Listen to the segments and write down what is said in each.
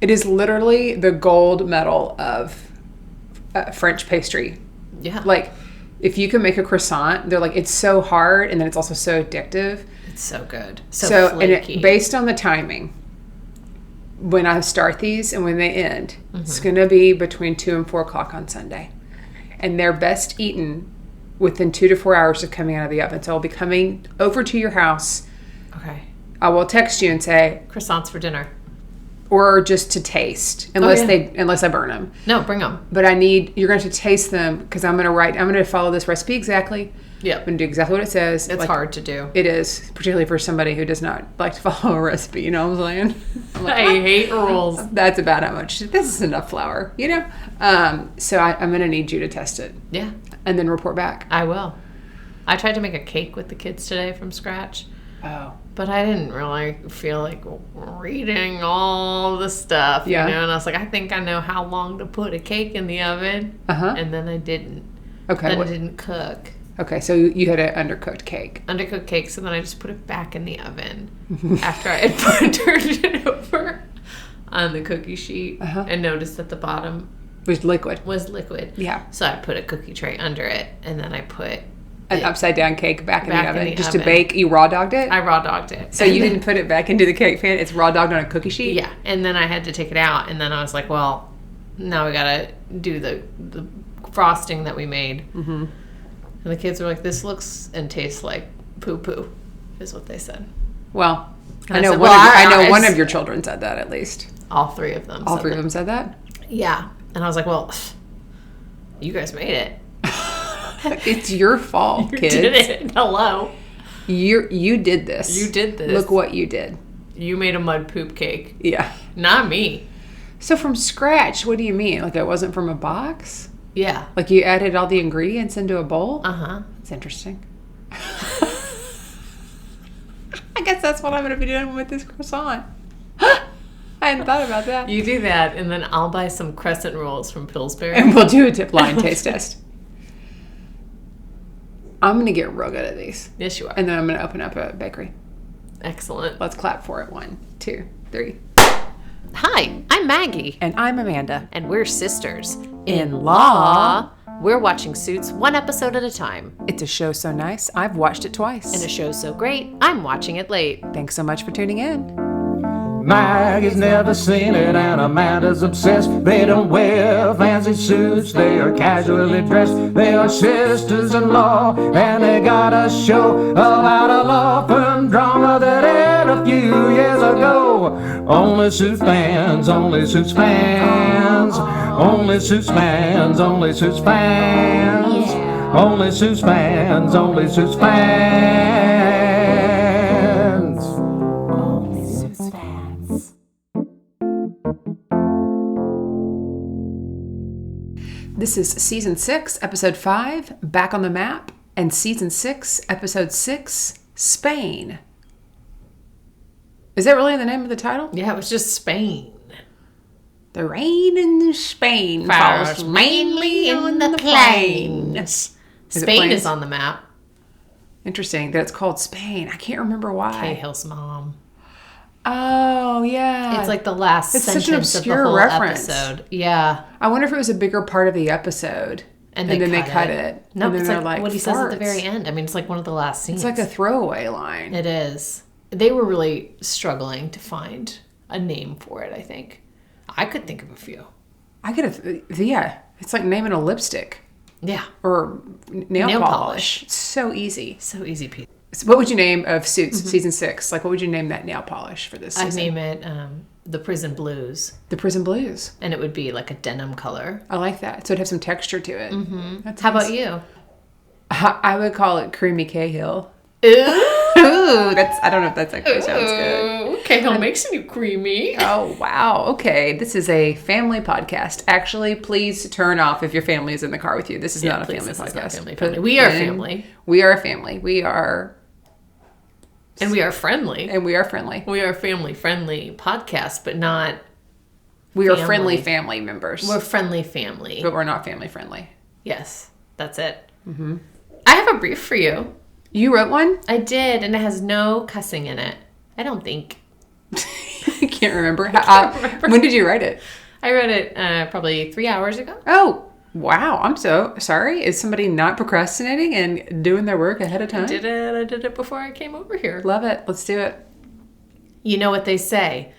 It is literally the gold medal of French pastry. Yeah. Like, if you can make a croissant, they're like, it's so hard, and then it's also so addictive. It's so good. So flaky. And based on the timing, when I start these and when they end, it's going to be between 2 and 4 o'clock on Sunday. And they're best eaten within 2 to 4 hours of coming out of the oven. So I'll be coming over to your house. Okay. I will text you and say... Croissants for dinner. Or just to taste, unless I burn them. No, bring them. But you're going to taste them because I'm going to follow this recipe exactly. Yeah. I'm going to do exactly what it says. It's hard to do. It is, particularly for somebody who does not like to follow a recipe, you know what I'm saying? I hate rules. That's about how much. This is enough flour, you know? So I'm going to need you to test it. Yeah. And then report back. I will. I tried to make a cake with the kids today from scratch. Oh. But I didn't really feel like reading all the stuff, you know? And I was like, I think I know how long to put a cake in the oven. Uh-huh. And then I didn't. Okay. Then it didn't cook. Okay, so you had an undercooked cake. Undercooked cake, so then I just put it back in the oven after I had turned it over on the cookie sheet and noticed that the bottom was liquid. Yeah. So I put a cookie tray under it, and then I put an upside down cake back in the oven just to bake. You raw dogged it? I raw dogged it. So you didn't put it back into the cake pan? It's raw dogged on a cookie sheet? Yeah. And then I had to take it out, and then I was like, well, now we gotta do the frosting that we made. Mm-hmm. And the kids were like, this looks and tastes like poo-poo, is what they said. Well, I know one of your children said that at least. All 3 of them. All 3 of them said that? Yeah. And I was like, well, you guys made it. It's your fault, kids. You did it. Hello. You did this. You did this. Look what you did. You made a mud poop cake. Yeah. Not me. So from scratch, what do you mean? Like it wasn't from a box? Yeah. Like you added all the ingredients into a bowl? Uh-huh. That's interesting. I guess that's what I'm going to be doing with this croissant. I hadn't thought about that. You do that, and then I'll buy some crescent rolls from Pillsbury. And we'll do a blind taste test. I'm going to get real good at these. Yes, you are. And then I'm going to open up a bakery. Excellent. Let's clap for it. 1, 2, 3. Hi, I'm Maggie. And I'm Amanda. And we're sisters. In law. We're watching Suits 1 episode at a time. It's a show so nice, I've watched it twice. And a show so great, I'm watching it late. Thanks so much for tuning in. Maggie's never seen it and Amanda's obsessed. They don't wear fancy suits, they are casually dressed. They are sisters-in-law and they got a show about a law firm drama that aired a few years ago. Only Suits fans, only Suits fans. Only Suits fans, only Suits fans. Only Suits fans, only Suits fans. This is Season 6, Episode 5, Back on the Map, and Season 6, Episode 6, Spain. Is that really the name of the title? Yeah, it was just Spain. The rain in Spain falls mainly on the plains. Spain is on the map. Interesting that it's called Spain. I can't remember why. Cahill's mom. Oh, yeah. It's like the last sentence such an obscure of the whole reference. episode. Yeah. I wonder if it was a bigger part of the episode. And then they cut it. No, and then it's they're like what he says at the very end. I mean, it's like one of the last scenes. It's like a throwaway line. It is. They were really struggling to find a name for it, I think. I could think of a few. I could have, yeah. It's like naming a lipstick. Yeah. Or nail polish. It's so easy. So easy, Pete. So what would you name of Suits Season 6? Like, what would you name that nail polish for this season? I'd name it the Prison Blues. The Prison Blues. And it would be like a denim color. I like that. So it'd have some texture to it. Mm-hmm. How about you? I would call it Creamy Cahill. Ooh, I don't know if that's actually sounds good. Cahill makes you creamy. Oh, wow. Okay. This is a family podcast. Actually, please turn off if your family is in the car with you. This is not a family podcast. Family. We are family. We are a family. We are... And we are friendly. And we are friendly. We are a family-friendly podcast, but not... We are friendly family members. We're friendly family. But we're not family-friendly. Yes. That's it. Mm-hmm. I have a brief for you. You wrote one? I did, and it has no cussing in it. I don't think. can't remember. When did you write it? I wrote it probably 3 hours ago. Oh, wow. I'm so sorry. Is somebody not procrastinating and doing their work ahead of time? I did it before I came over here. Love it. Let's do it. You know what they say.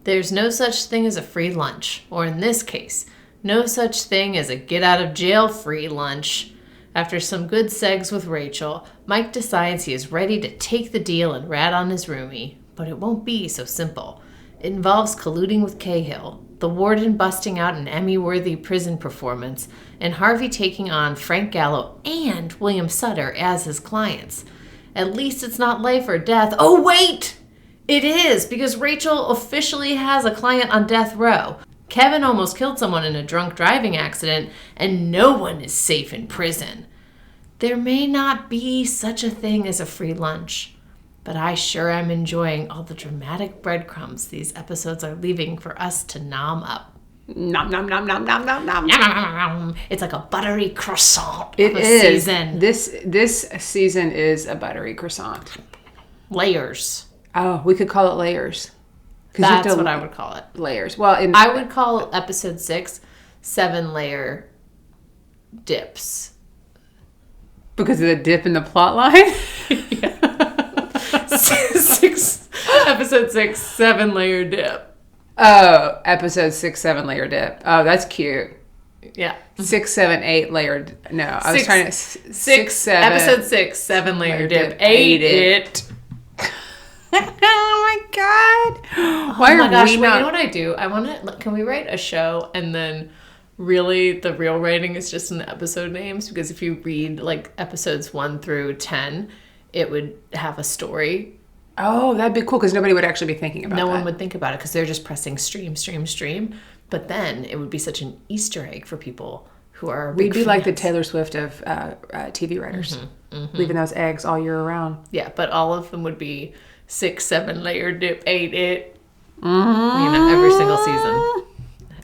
There's no such thing as a free lunch. Or in this case, no such thing as a get-out-of-jail-free lunch. After some good segs with Rachel, Mike decides he is ready to take the deal and rat on his roomie. But it won't be so simple. It involves colluding with Cahill, the warden busting out an Emmy-worthy prison performance, and Harvey taking on Frank Gallo and William Sutter as his clients. At least it's not life or death. Oh, wait! It is, because Rachel officially has a client on death row. Kevin almost killed someone in a drunk driving accident, and no one is safe in prison. There may not be such a thing as a free lunch, but I sure am enjoying all the dramatic breadcrumbs these episodes are leaving for us to nom up. Nom, nom, nom, nom, nom, nom, nom. It's like a buttery croissant It of a is. season. This season is a buttery croissant. Layers. Oh, we could call it layers. 'Cause you have That's to- what I would call it. Layers. Well, I would call episode 6 7-layer dips. because of the dip in the plot line. Episode 6 7-layer dip. Oh, episode 6, 7-layer dip. Oh, that's cute. Yeah. 6, 7, 8 layered. No, I was trying to 6, 7. Episode 6 7-layer dip. Ate Ate it. Oh my god! Why Oh my are gosh! we Wait, not? you know what I do? I want to. Can we write a show and then really the real writing is just in the episode names? Because if you read like episodes 1 through 10, it would have a story. Oh, that'd be cool because nobody would actually be thinking about that. No one would think about it because they're just pressing stream. But then it would be such an Easter egg for people who are. We'd be like the fans. Taylor Swift of TV writers, leaving those eggs all year round. Yeah, but all of them would be 6, 7-layer dip. Ate it. You know, every single season.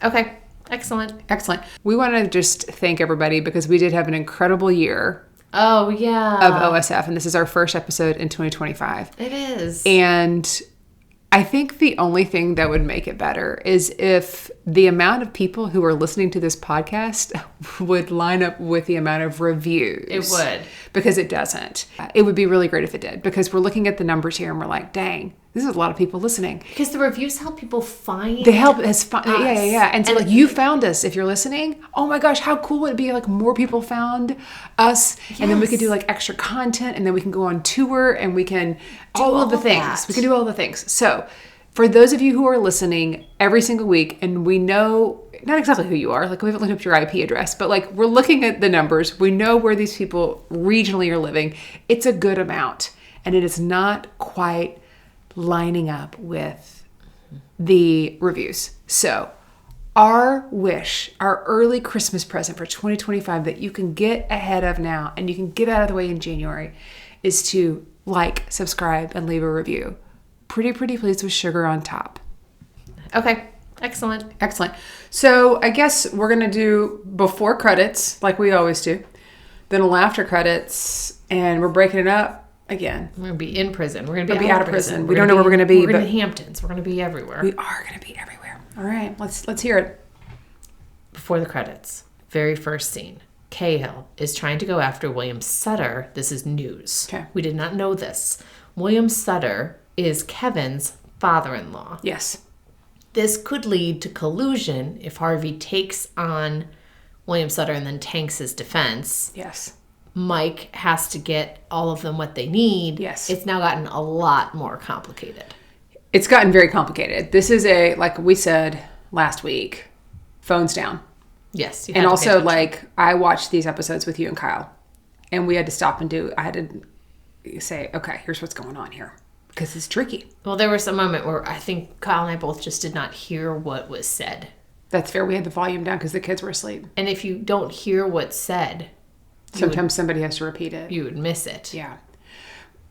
Okay, excellent. Excellent. We want to just thank everybody because we did have an incredible year Oh yeah, of OSF, and this is our first episode in 2025. it is. And I think the only thing that would make it better is if the amount of people who are listening to this podcast would line up with the amount of reviews. It would. Because it doesn't. It would be really great if it did, because we're looking at the numbers here and we're like, dang, this is a lot of people listening. Because the reviews help people find. They help us find, us. yeah. And so like you found us if you're listening. Oh my gosh, how cool would it be like more people found us, and then we could do like extra content, and then we can go on tour, and we can all of the things. that. We can do all the things. So for those of you who are listening every single week, and we know not exactly who you are, like we haven't looked up your IP address, but like we're looking at the numbers. We know where these people regionally are living. It's a good amount, and it is not quite lining up with the reviews. So our wish, our early Christmas present for 2025 that you can get ahead of now and you can get out of the way in January is to like, subscribe, and leave a review. Pretty please with sugar on top. Okay, excellent. Excellent. So I guess we're going to do before credits like we always do, then a after credits, and we're breaking it up again. We're gonna be in prison. We're gonna We'll be out of prison. We don't know where we're gonna be, We're gonna but be Hamptons. We're gonna be everywhere. we are going to be everywhere. All right, let's hear it. Before the credits, very first scene. Cahill is trying to go after William Sutter. This is news. Okay. We did not know this. William Sutter is Kevin's father-in-law. Yes. This could lead to collusion if Harvey takes on William Sutter and then tanks his defense. Yes. Mike has to get all of them what they need. Yes. It's now gotten a lot more complicated. It's gotten very complicated. This is like we said last week, phones down. Yes. And also, like, I watched these episodes with you and Kyle, and we had to stop and I had to say, okay, here's what's going on here, because it's tricky. Well, there was a moment where I think Kyle and I both just did not hear what was said. That's fair. We had the volume down because the kids were asleep. And if you don't hear what's said, Sometimes somebody has to repeat it. you would miss it. Yeah.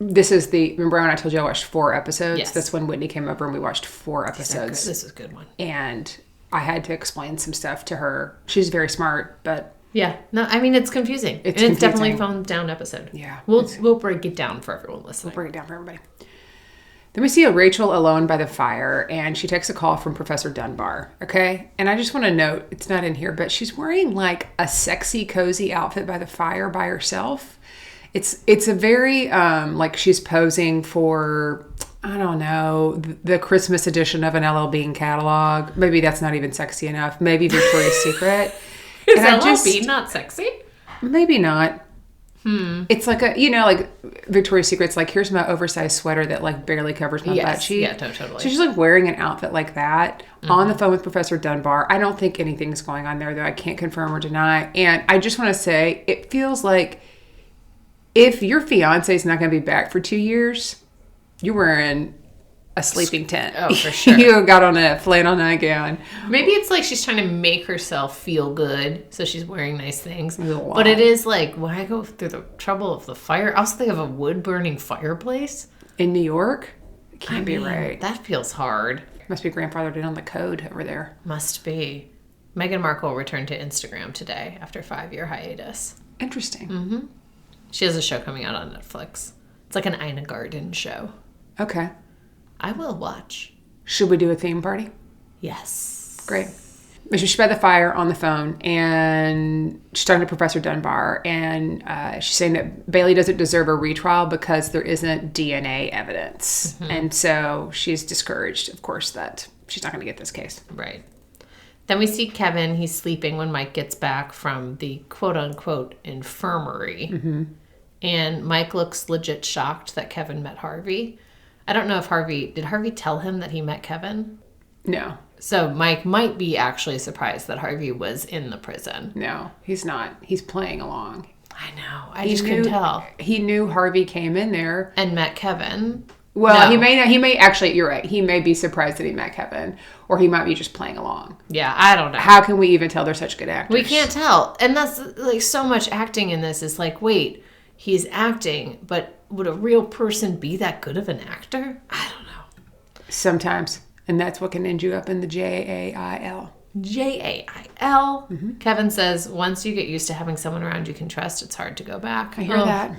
This is remember when I told you I watched 4 episodes? Yes. That's when Whitney came over and we watched 4 episodes. This is a good one. And I had to explain some stuff to her. She's very smart, but Yeah. No, I mean, it's confusing. It's It's definitely a confusing. phone down episode. Yeah. We'll break it down for everyone listening. break it down for everybody. Then we see Rachel alone by the fire, and she takes a call from Professor Dunbar, okay? And I just want to note, it's not in here, but she's wearing like a sexy, cozy outfit by the fire by herself. It's a very, like she's posing for, I don't know, the Christmas edition of an LL Bean catalog. Maybe that's not even sexy enough. Maybe Victoria's Secret. Is LL Bean not sexy? Maybe not. It's like like Victoria's Secret's like, here's my oversized sweater that like barely covers my butt cheek. Yeah, totally. So she's like wearing an outfit like that on the phone with Professor Dunbar. I don't think anything's going on there, though. I can't confirm or deny. And I just want to say, it feels like if your fiance is not going to be back for 2 years, you're wearing a sleeping tent. Oh, for sure. You got on a flannel nightgown. Maybe it's like she's trying to make herself feel good, so she's wearing nice things. Wow. But it is like, when I go through the trouble of the fire, I also think of a wood-burning fireplace. In New York? It can't be right. That feels hard. Must be grandfathered in on the code over there. Must be. Meghan Markle returned to Instagram today after a 5-year hiatus. Interesting. She has a show coming out on Netflix. It's like an Ina Garden show. Okay. I will watch. Should we do a theme party? Yes. Great. She's by the fire on the phone, and she's talking to Professor Dunbar, and she's saying that Bailey doesn't deserve a retrial because there isn't DNA evidence. And so she's discouraged, of course, that she's not going to get this case. Right. Then we see Kevin. He's sleeping when Mike gets back from the quote-unquote infirmary. And Mike looks legit shocked that Kevin met Harvey. I don't know if did Harvey tell him that he met Kevin? No. So Mike might be actually surprised that Harvey was in the prison. No, he's not. He's playing along. I know. I just couldn't tell. He knew Harvey came in there. And met Kevin. Well, No. he may actually, you're right. He may be surprised that he met Kevin, or he might be just playing along. Yeah, I don't know. How can we even tell they're such good actors? We can't tell. And that's like so much acting in this is like, wait, he's acting, but would a real person be that good of an actor? I don't know. Sometimes. And that's what can end you up in the JAIL. JAIL. Kevin says, once you get used to having someone around you can trust, it's hard to go back. I hear that.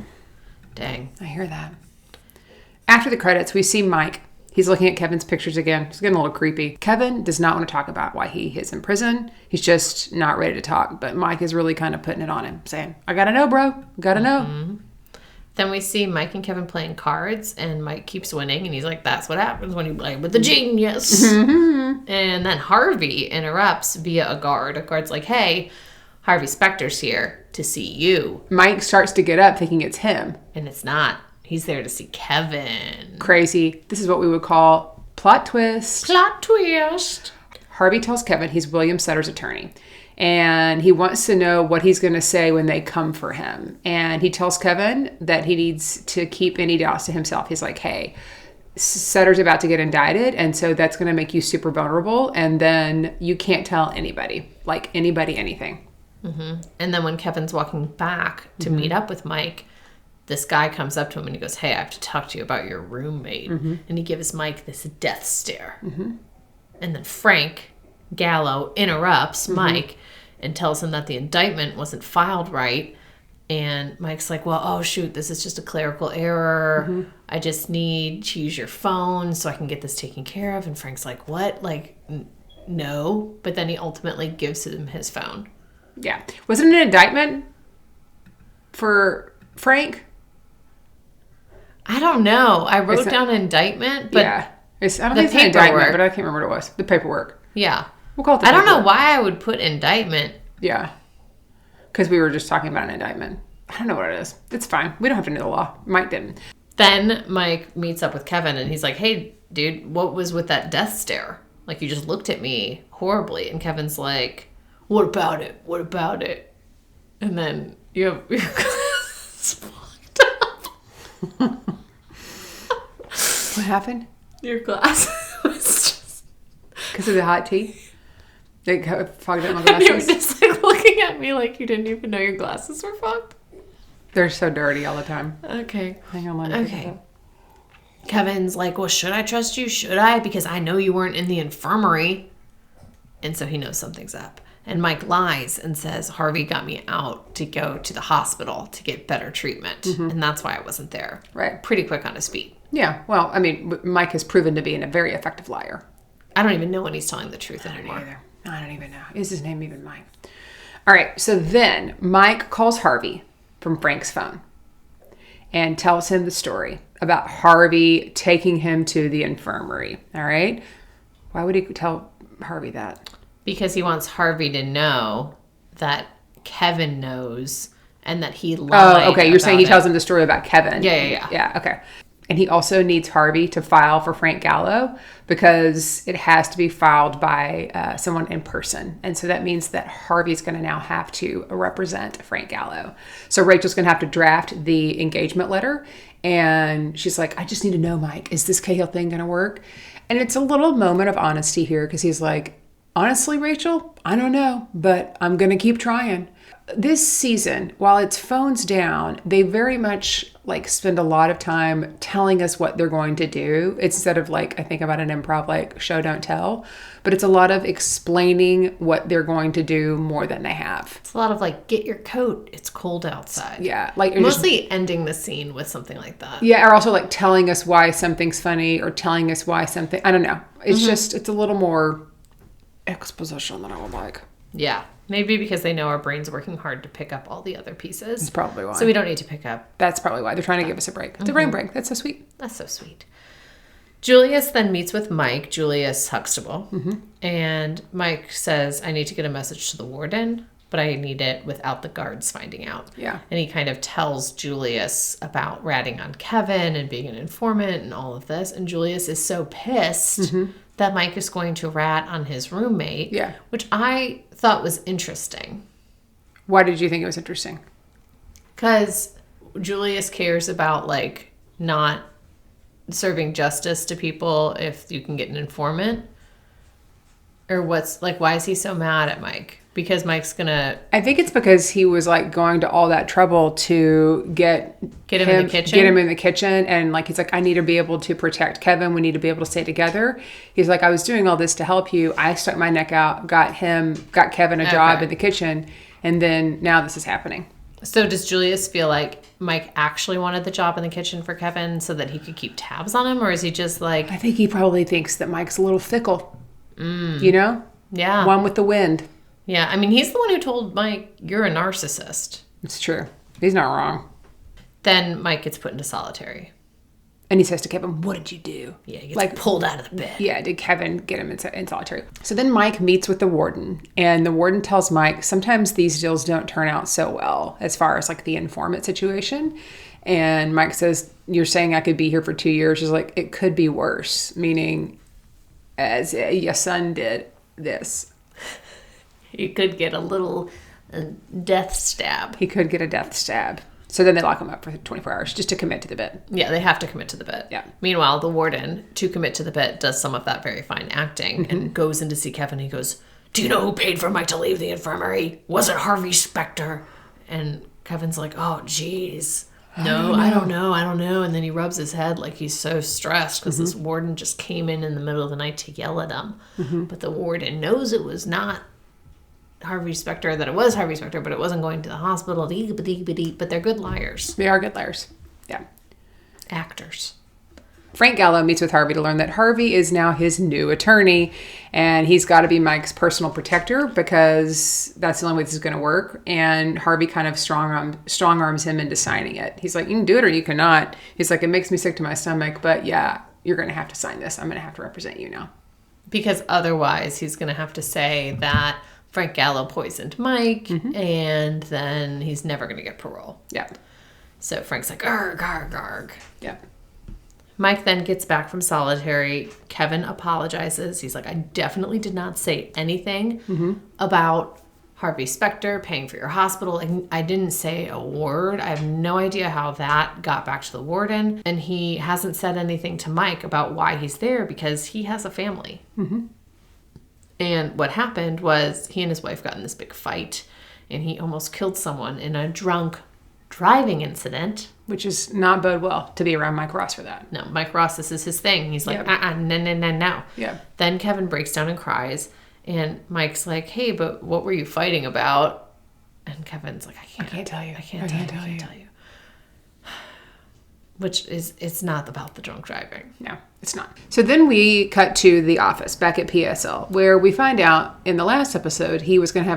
Dang. I hear that. After the credits, we see Mike. He's looking at Kevin's pictures again. It's getting a little creepy. Kevin does not want to talk about why he is in prison. He's just not ready to talk. But Mike is really kind of putting it on him, saying, I gotta know, bro. Gotta know. Then we see Mike and Kevin playing cards, and Mike keeps winning, and he's like, that's what happens when you play with the genius. And then Harvey interrupts via a guard. A guard's like, hey, Harvey Specter's here to see you. Mike starts to get up thinking it's him. And it's not. He's there to see Kevin. Crazy. This is what we would call plot twist. Plot twist. Harvey tells Kevin he's William Sutter's attorney, and he wants to know what he's going to say when they come for him. And he tells Kevin that he needs to keep any doubts to himself. He's like, hey, Sutter's about to get indicted, and so that's going to make you super vulnerable, and then you can't tell anybody, anything. And then when Kevin's walking back to meet up with Mike, this guy comes up to him and he goes, hey, I have to talk to you about your roommate. And he gives Mike this death stare. And then Frank Gallo interrupts Mike and tells him that the indictment wasn't filed right. And Mike's like, well, oh, shoot, this is just a clerical error. I just need to use your phone so I can get this taken care of. And Frank's like, what? Like, no. But then he ultimately gives him his phone. Yeah. Was it an indictment for Frank? I don't know. I wrote down indictment, but yeah. I don't think it's an indictment, but I can't remember what it was. The paperwork. Yeah. We'll call it the I don't paperwork. know why I would put indictment. Yeah. Because we were just talking about an indictment. I don't know what it is. It's fine. We don't have to know the law. Mike didn't. Then Mike meets up with Kevin and he's like, hey, dude, what was with that death stare? Like, you just looked at me horribly. And Kevin's like, what about it? What about it? And then you have your glasses fucked up. What happened? Your glasses was just... Because of the hot tea? They fogged up my And you were glasses? just like looking at me like you didn't even know your glasses were fogged. They're so dirty all the time. Okay. Hang on. Okay. Kevin's like, well, should I trust you? Should I? Because I know you weren't in the infirmary. And so he knows something's up. And Mike lies and says, Harvey got me out to go to the hospital to get better treatment. And that's why I wasn't there. Right. Pretty quick on his feet. Yeah. Well, I mean, Mike has proven to be a very effective liar. I don't even know when he's telling the truth anymore. Either. I don't even know. Is his name even Mike? All right. So then Mike calls Harvey from Frank's phone and tells him the story about Harvey taking him to the infirmary. All right. Why would he tell Harvey that? Because he wants Harvey to know that Kevin knows and that he lied. Oh, okay. You're saying he tells him the story about Kevin. Yeah. Yeah, okay. And he also needs Harvey to file for Frank Gallo because it has to be filed by someone in person. And so that means that Harvey's going to now have to represent Frank Gallo. So Rachel's going to have to draft the engagement letter. And she's like, I just need to know, Mike, is this Cahill thing going to work? And it's a little moment of honesty here because he's like, honestly, Rachel, I don't know, but I'm going to keep trying. This season, while it's phones down, they very much like spend a lot of time telling us what they're going to do instead of like, I think about an improv like show, don't tell, but it's a lot of explaining what they're going to do more than they have. It's a lot of like, get your coat, it's cold outside. Yeah. Like mostly ending the scene with something like that. Yeah. Or also like telling us why something's funny or telling us why something, I don't know. It's just, it's a little more exposition than I would like. Yeah. Maybe because they know our brain's working hard to pick up all the other pieces. That's probably why. So we don't need to pick up. That's probably why. They're trying to give us a break. It's a brain break. That's so sweet. That's so sweet. Julius then meets with Mike, Julius Huxtable. And Mike says, I need to get a message to the warden, but I need it without the guards finding out. Yeah. And he kind of tells Julius about ratting on Kevin and being an informant and all of this. And Julius is so pissed that Mike is going to rat on his roommate. Yeah. Which I thought was interesting. Why did you think it was interesting? Because Julius cares about, like, not serving justice to people if you can get an informant. Or what's, like, why is he so mad at Mike? Because Mike's gonna... I think it's because he was, like, going to all that trouble to get him in the kitchen. Get him in the kitchen. And, like, he's like, I need to be able to protect Kevin. We need to be able to stay together. He's like, I was doing all this to help you. I stuck my neck out, got Kevin a job in the kitchen. And then now this is happening. So does Julius feel like Mike actually wanted the job in the kitchen for Kevin so that he could keep tabs on him? Or is he just like... I think he probably thinks that Mike's a little fickle. You know? Yeah. One with the wind. Yeah. I mean, he's the one who told Mike, you're a narcissist. It's true. He's not wrong. Then Mike gets put into solitary. And he says to Kevin, what did you do? Yeah, he gets pulled out of the bed. Yeah, did Kevin get him in solitary? So then Mike meets with the warden, and the warden tells Mike, sometimes these deals don't turn out so well as far as like the informant situation. And Mike says, you're saying I could be here for 2 years. He's like, it could be worse, meaning as your son did this. He could get a little death stab. He could get a death stab. So then they lock him up for 24 hours just to commit to the bit. Yeah, they have to commit to the bit. Yeah. Meanwhile, the warden, to commit to the bit, does some of that very fine acting and goes in to see Kevin. He goes, do you know who paid for Mike to leave the infirmary? Was it Harvey Specter? And Kevin's like, oh, geez. No, I don't know. And then he rubs his head like he's so stressed because this warden just came in the middle of the night to yell at him. But the warden knows it was not Harvey Specter, that it was Harvey Specter, but it wasn't going to the hospital. But they're good liars. They are good liars. Yeah. Actors. Frank Gallo meets with Harvey to learn that Harvey is now his new attorney, and he's got to be Mike's personal protector because that's the only way this is going to work. And Harvey kind of strong arms him into signing it. He's like, you can do it or you cannot. He's like, it makes me sick to my stomach, but yeah, you're going to have to sign this. I'm going to have to represent you now. Because otherwise he's going to have to say that Frank Gallo poisoned Mike, and then he's never going to get parole. Yeah. So Frank's like, arg, arg, arg. Yeah. Mike then gets back from solitary. Kevin apologizes. He's like, I definitely did not say anything about Harvey Specter paying for your hospital. I didn't say a word. I have no idea how that got back to the warden. And he hasn't said anything to Mike about why he's there because he has a family. And what happened was he and his wife got in this big fight, and he almost killed someone in a drunk driving incident. Which is not bode well to be around Mike Ross for that. No, Mike Ross, this is his thing. He's like, no. Yeah. Then Kevin breaks down and cries, and Mike's like, hey, but what were you fighting about? And Kevin's like, I can't tell you. Which is, it's not about the drunk driving. No, it's not. So then we cut to the office back at PSL, where we find out in the last episode Lewis was going to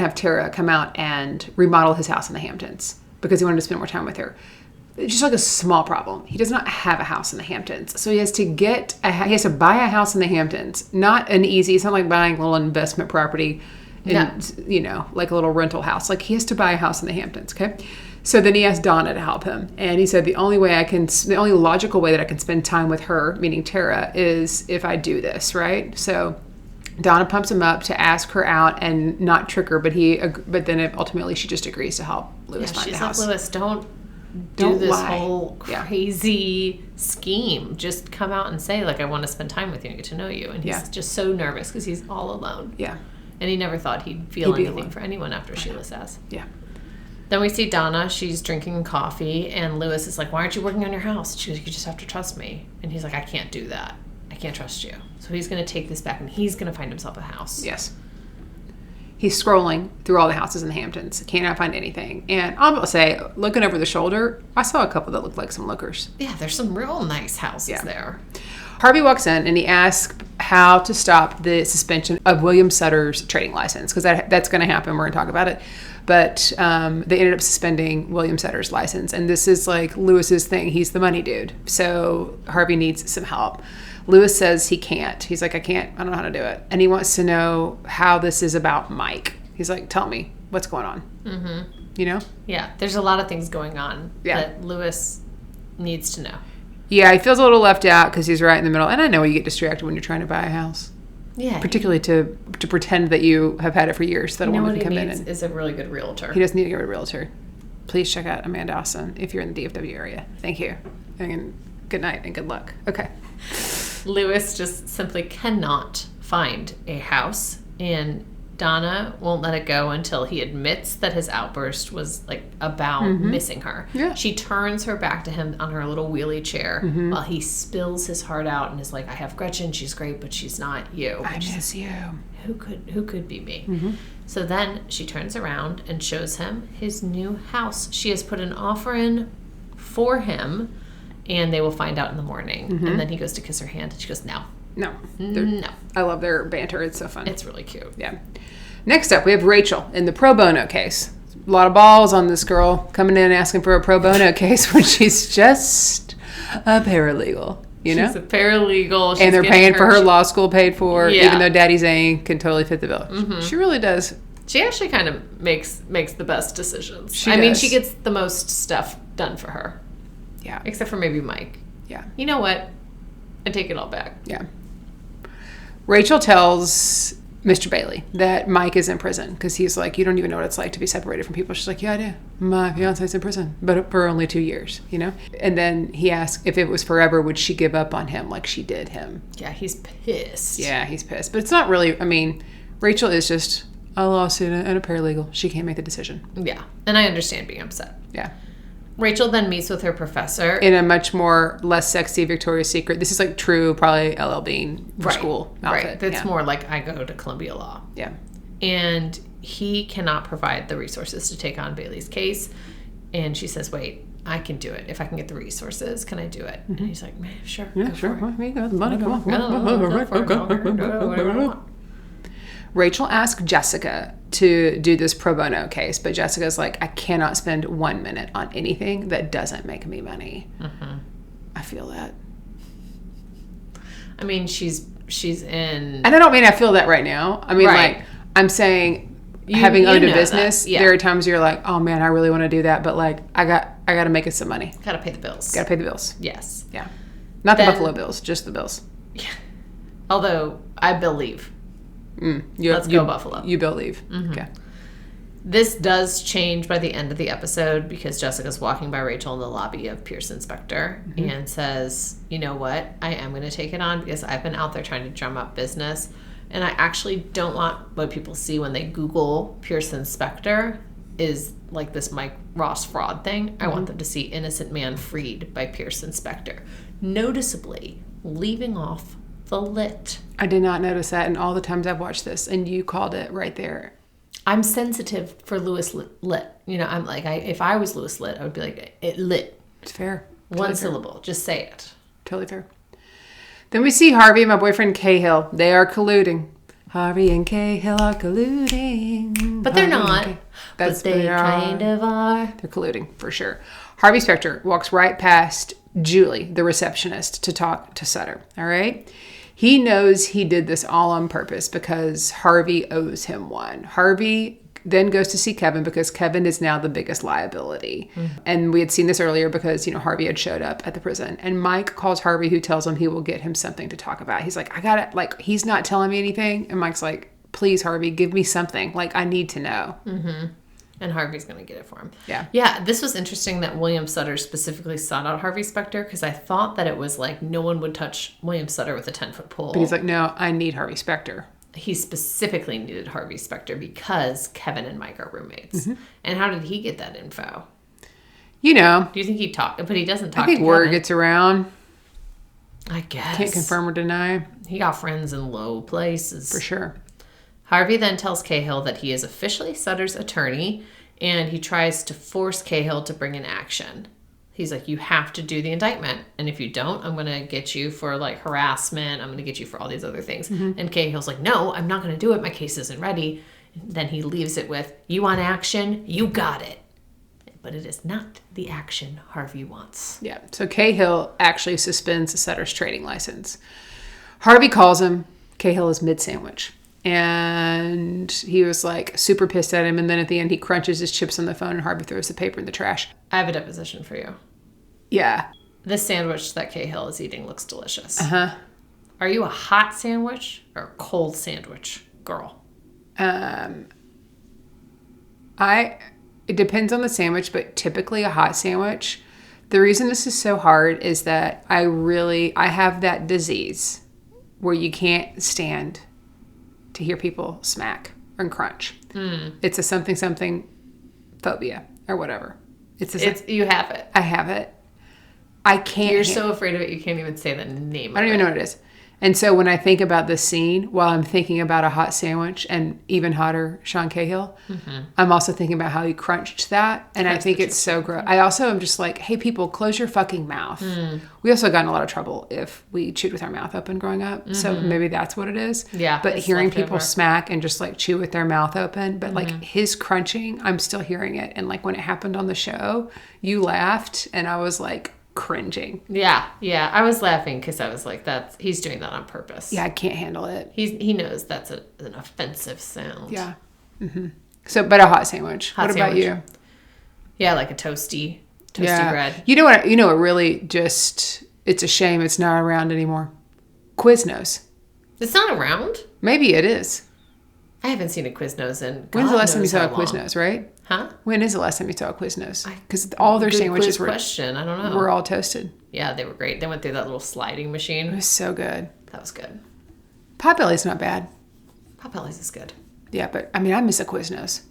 have Tara come out and remodel his house in the Hamptons because he wanted to spend more time with her. It's just like a small problem. He does not have a house in the Hamptons. So he has to buy a house in the Hamptons. Not an easy, it's not like buying a little investment property like a little rental house. Like he has to buy a house in the Hamptons, okay? So then he asked Donna to help him. And he said the only logical way that I can spend time with her, meaning Tara, is if I do this, right? So Donna pumps him up to ask her out and not trick her, but then ultimately she just agrees to help Lewis find the house. She's like, Lewis, don't do this lie. whole crazy scheme. Just come out and say, like, I want to spend time with you and get to know you. And he's just so nervous because he's all alone. Yeah. And he never thought he'd feel anything for anyone after Sheila says. Yeah. Then we see Donna. She's drinking coffee, and Lewis is like, why aren't you working on your house? She goes, you just have to trust me. And he's like, I can't do that. I can't trust you. So he's going to take this back, and he's going to find himself a house. Yes. He's scrolling through all the houses in the Hamptons. Cannot find anything. And I'll say, looking over the shoulder, I saw a couple that looked like some lookers. Yeah, there's some real nice houses there. Harvey walks in and he asks how to stop the suspension of William Sutter's trading license, because that's going to happen. We're going to talk about it. But they ended up suspending William Sutter's license. And this is like Lewis's thing. He's the money dude. So Harvey needs some help. Lewis says he can't. He's like, I don't know how to do it. And he wants to know how this is about Mike. He's like, tell me what's going on. Mm-hmm. You know? Yeah, there's a lot of things going on that Lewis needs to know. Yeah, he feels a little left out because he's right in the middle. And I know you get distracted when you're trying to buy a house. Yeah. Particularly to pretend that you have had it for years, that a woman can come in. Is a really good realtor. He doesn't need to get a realtor. Please check out Amanda Austin if you're in the DFW area. Thank you. And good night and good luck. Okay. Lewis just simply cannot find a house, and Donna won't let it go until he admits that his outburst was like about missing her. Yeah. She turns her back to him on her little wheelie chair while he spills his heart out and is like, I have Gretchen, she's great, but she's not you. I miss you. Who could be me? So then she turns around and shows him his new house. She has put an offer in for him, and they will find out in the morning. And then he goes to kiss her hand, and she goes, no. No. I love their banter. It's so fun. It's really cute. Yeah. Next up, we have Rachel in the pro bono case. A lot of balls on this girl coming in asking for a pro bono case when she's just a paralegal. You know? She's a paralegal. And they're paying for her law school paid for, even though Daddy Zane can totally fit the bill. She really does. She actually kind of makes the best decisions. I mean, she gets the most stuff done for her. Yeah. Except for maybe Mike. Yeah. You know what? I take it all back. Yeah. Rachel tells Mr. Bailey that Mike is in prison because he's like, you don't even know what it's like to be separated from people. She's like, yeah, I do. My fiance's in prison, but for only 2 years, you know? And then he asks if it was forever, would she give up on him like she did him? Yeah, he's pissed. Yeah, he's pissed. But it's not really, I mean, Rachel is just a lawsuit and a paralegal. She can't make the decision. Yeah, and I understand being upset. Yeah. Rachel then meets with her professor. In a much less sexy Victoria's Secret. This is like true, probably LL Bean for school outfit. Right. It's more like I go to Columbia Law. Yeah. And he cannot provide the resources to take on Bailey's case. And she says, wait, I can do it. If I can get the resources, can I do it? And he's like, sure. Yeah, sure. You got the money. Come on. Rachel asked Jessica to do this pro bono case, but Jessica's like, I cannot spend 1 minute on anything that doesn't make me money. I feel that. I mean, she's in... And I don't mean I feel that right now. I mean, like, I'm saying, having owned a business, there are times you're like, oh man, I really want to do that, but like, I got to make us some money. Got to pay the bills. Got to pay the bills. Yes. Yeah. Not the Buffalo Bills, just the bills. Yeah. Although, I believe... Let's go Buffalo. You believe. Okay. This does change by the end of the episode because Jessica's walking by Rachel in the lobby of Pearson Spector and says, you know what? I am going to take it on because I've been out there trying to drum up business. And I actually don't want what people see when they Google Pearson Spector is like this Mike Ross fraud thing. I want them to see innocent man freed by Pearson Spector. Noticeably leaving off the lit. I did not notice that in all the times I've watched this, and you called it right there. I'm sensitive for Lewis lit. You know, I'm like, if I was Lewis lit, I would be like, it lit. It's fair. One syllable. Just say it. Totally fair. Then we see Harvey and my boyfriend Cahill. They are colluding. Harvey and Cahill are colluding. But they're not. But they kind of are. They're colluding, for sure. Harvey Specter walks right past Julie, the receptionist, to talk to Sutter. All right? He knows he did this all on purpose because Harvey owes him one. Harvey then goes to see Kevin because Kevin is now the biggest liability. Mm-hmm. And we had seen this earlier because, Harvey had showed up at the prison. And Mike calls Harvey, who tells him he will get him something to talk about. He's like, he's not telling me anything. And Mike's like, please, Harvey, give me something. Like, I need to know. Mm-hmm. And Harvey's going to get it for him. Yeah. Yeah, this was interesting that William Sutter specifically sought out Harvey Specter because I thought that it was like no one would touch William Sutter with a 10-foot pole. But he's like, no, I need Harvey Specter. He specifically needed Harvey Specter because Kevin and Mike are roommates. Mm-hmm. And how did he get that info? Do you think he talked? But he doesn't talk to Kevin. I think word gets around. I guess. Can't confirm or deny. He got friends in low places. For sure. Harvey then tells Cahill that he is officially Sutter's attorney, and he tries to force Cahill to bring in action. He's like, you have to do the indictment, and if you don't, I'm going to get you for, like, harassment. I'm going to get you for all these other things. Mm-hmm. And Cahill's like, no, I'm not going to do it. My case isn't ready. Then he leaves it with, you want action? You got it. But it is not the action Harvey wants. Yeah, so Cahill actually suspends Sutter's trading license. Harvey calls him. Cahill is mid-sandwich. And he was like super pissed at him. And then at the end, he crunches his chips on the phone and Harvey throws the paper in the trash. I have a deposition for you. Yeah. This sandwich that Cahill is eating looks delicious. Uh-huh. Are you a hot sandwich or a cold sandwich girl? It depends on the sandwich, but typically a hot sandwich. The reason this is so hard is that I have that disease where you can't stand to hear people smack and crunch. It's a something phobia or whatever. You have it. I have it. I can't. You're so afraid of it you can't even say the name of it. I don't even know what it is. And so when I think about this scene, while I'm thinking about a hot sandwich and even hotter Sean Cahill, I'm also thinking about how he crunched that. And I think it's so gross. I also am just like, hey, people, close your fucking mouth. We also got in a lot of trouble if we chewed with our mouth open growing up. So maybe that's what it is. Yeah. But hearing people smack and just like chew with their mouth open. But like his crunching, I'm still hearing it. And like when it happened on the show, you laughed and I was like, cringing. Yeah. I was laughing because I was like, he's doing that on purpose. Yeah, I can't handle it. He knows that's an offensive sound. Yeah. Mm-hmm. So, but a hot sandwich. What about you? Yeah, like a toasty bread. You know what? It really just, it's a shame it's not around anymore. Quiznos. It's not around? Maybe it is. I haven't seen a Quiznos in When's the last time you saw a Quiznos, right? Huh? When is the last time you saw a Quiznos? Because all their sandwiches I don't know. were all toasted. Yeah, they were great. They went through that little sliding machine. It was so good. That was good. Potbelly's not bad. Potbelly's is good. Yeah, but I mean, I miss a Quiznos.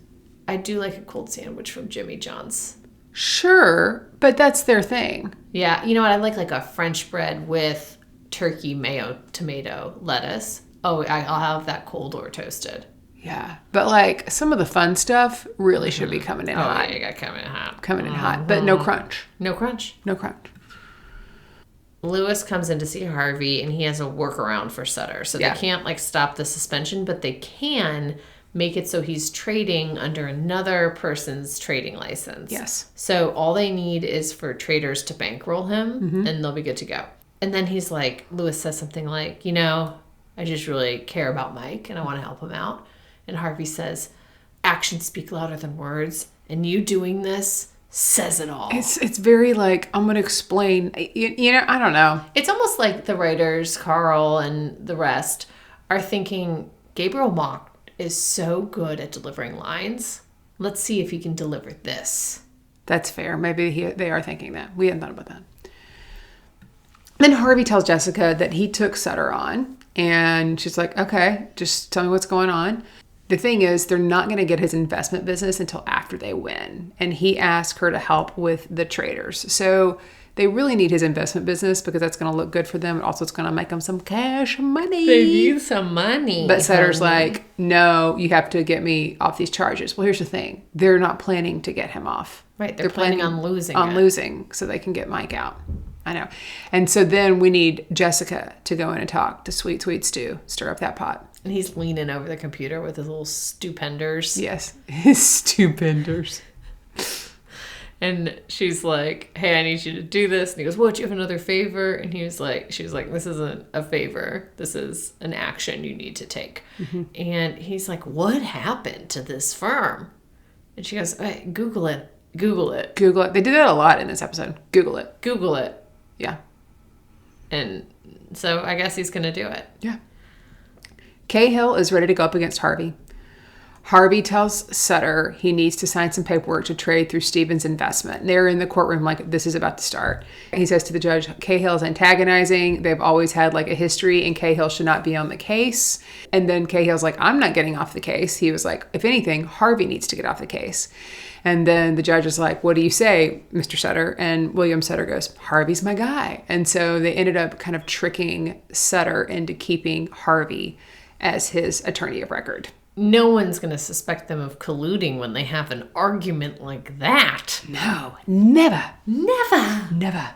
I do like a cold sandwich from Jimmy John's. Sure, but that's their thing. Yeah, you know what? I like a French bread with turkey, mayo, tomato, lettuce. Oh, I'll have that cold or toasted. Yeah, but like some of the fun stuff really should be coming in hot. Oh, yeah, you got coming in hot. Coming in hot, but no crunch. No crunch. No crunch. Lewis comes in to see Harvey, and he has a workaround for Sutter. So they can't like stop the suspension, but they can make it so he's trading under another person's trading license. Yes. So all they need is for traders to bankroll him, and they'll be good to go. And then he's like, Lewis says something like, I just really care about Mike, and I want to help him out. And Harvey says, actions speak louder than words. And you doing this says it all. It's very like, I'm going to explain. I don't know. It's almost like the writers, Carl and the rest, are thinking, Gabriel Mock is so good at delivering lines. Let's see if he can deliver this. That's fair. Maybe they are thinking that. We hadn't thought about that. Then Harvey tells Jessica that he took Sutter on. And she's like, okay, just tell me what's going on. The thing is, they're not going to get his investment business until after they win. And he asked her to help with the traders. So They really need his investment business because that's going to look good for them. Also, it's going to make them some cash money. They need some money. But Sutter's like, no, you have to get me off these charges. Well, here's the thing. They're not planning to get him off. Right. They're planning on losing losing so they can get Mike out. I know. And so then we need Jessica to go in and talk to Sweet Stew, stir up that pot. And he's leaning over the computer with his little stupenders. Yes, his stupenders. And she's like, hey, I need you to do this. And he goes, what, do you have another favor? And she was like, this isn't a favor. This is an action you need to take. Mm-hmm. And he's like, what happened to this firm? And she goes, hey, Google it. Google it. Google it. They did that a lot in this episode. Google it. Google it. Yeah. And so I guess he's going to do it. Yeah. Cahill is ready to go up against Harvey. Harvey tells Sutter he needs to sign some paperwork to trade through Stephen's investment. And they're in the courtroom like this is about to start. He says to the judge, Cahill is antagonizing. They've always had like a history and Cahill should not be on the case. And then Cahill's like, I'm not getting off the case. He was like, if anything, Harvey needs to get off the case. And then the judge is like, what do you say, Mr. Sutter? And William Sutter goes, Harvey's my guy. And so they ended up kind of tricking Sutter into keeping Harvey as his attorney of record. No one's going to suspect them of colluding when they have an argument like that. No, never. Never. Never.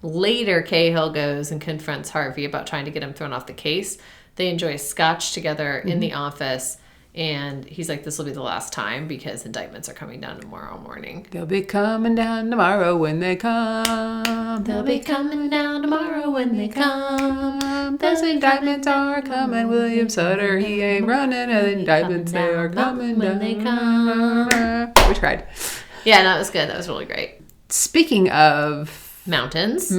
Later, Cahill goes and confronts Harvey about trying to get him thrown off the case. They enjoy a scotch together in the office. And he's like, this will be the last time because indictments are coming down tomorrow morning. They'll be coming down tomorrow when they come. They'll be coming down tomorrow when they come. Those indictments are coming. William Sutter, he ain't running. And the indictments, they are coming when down. they come. We tried. Yeah, that was good. That was really great. Speaking of mountains,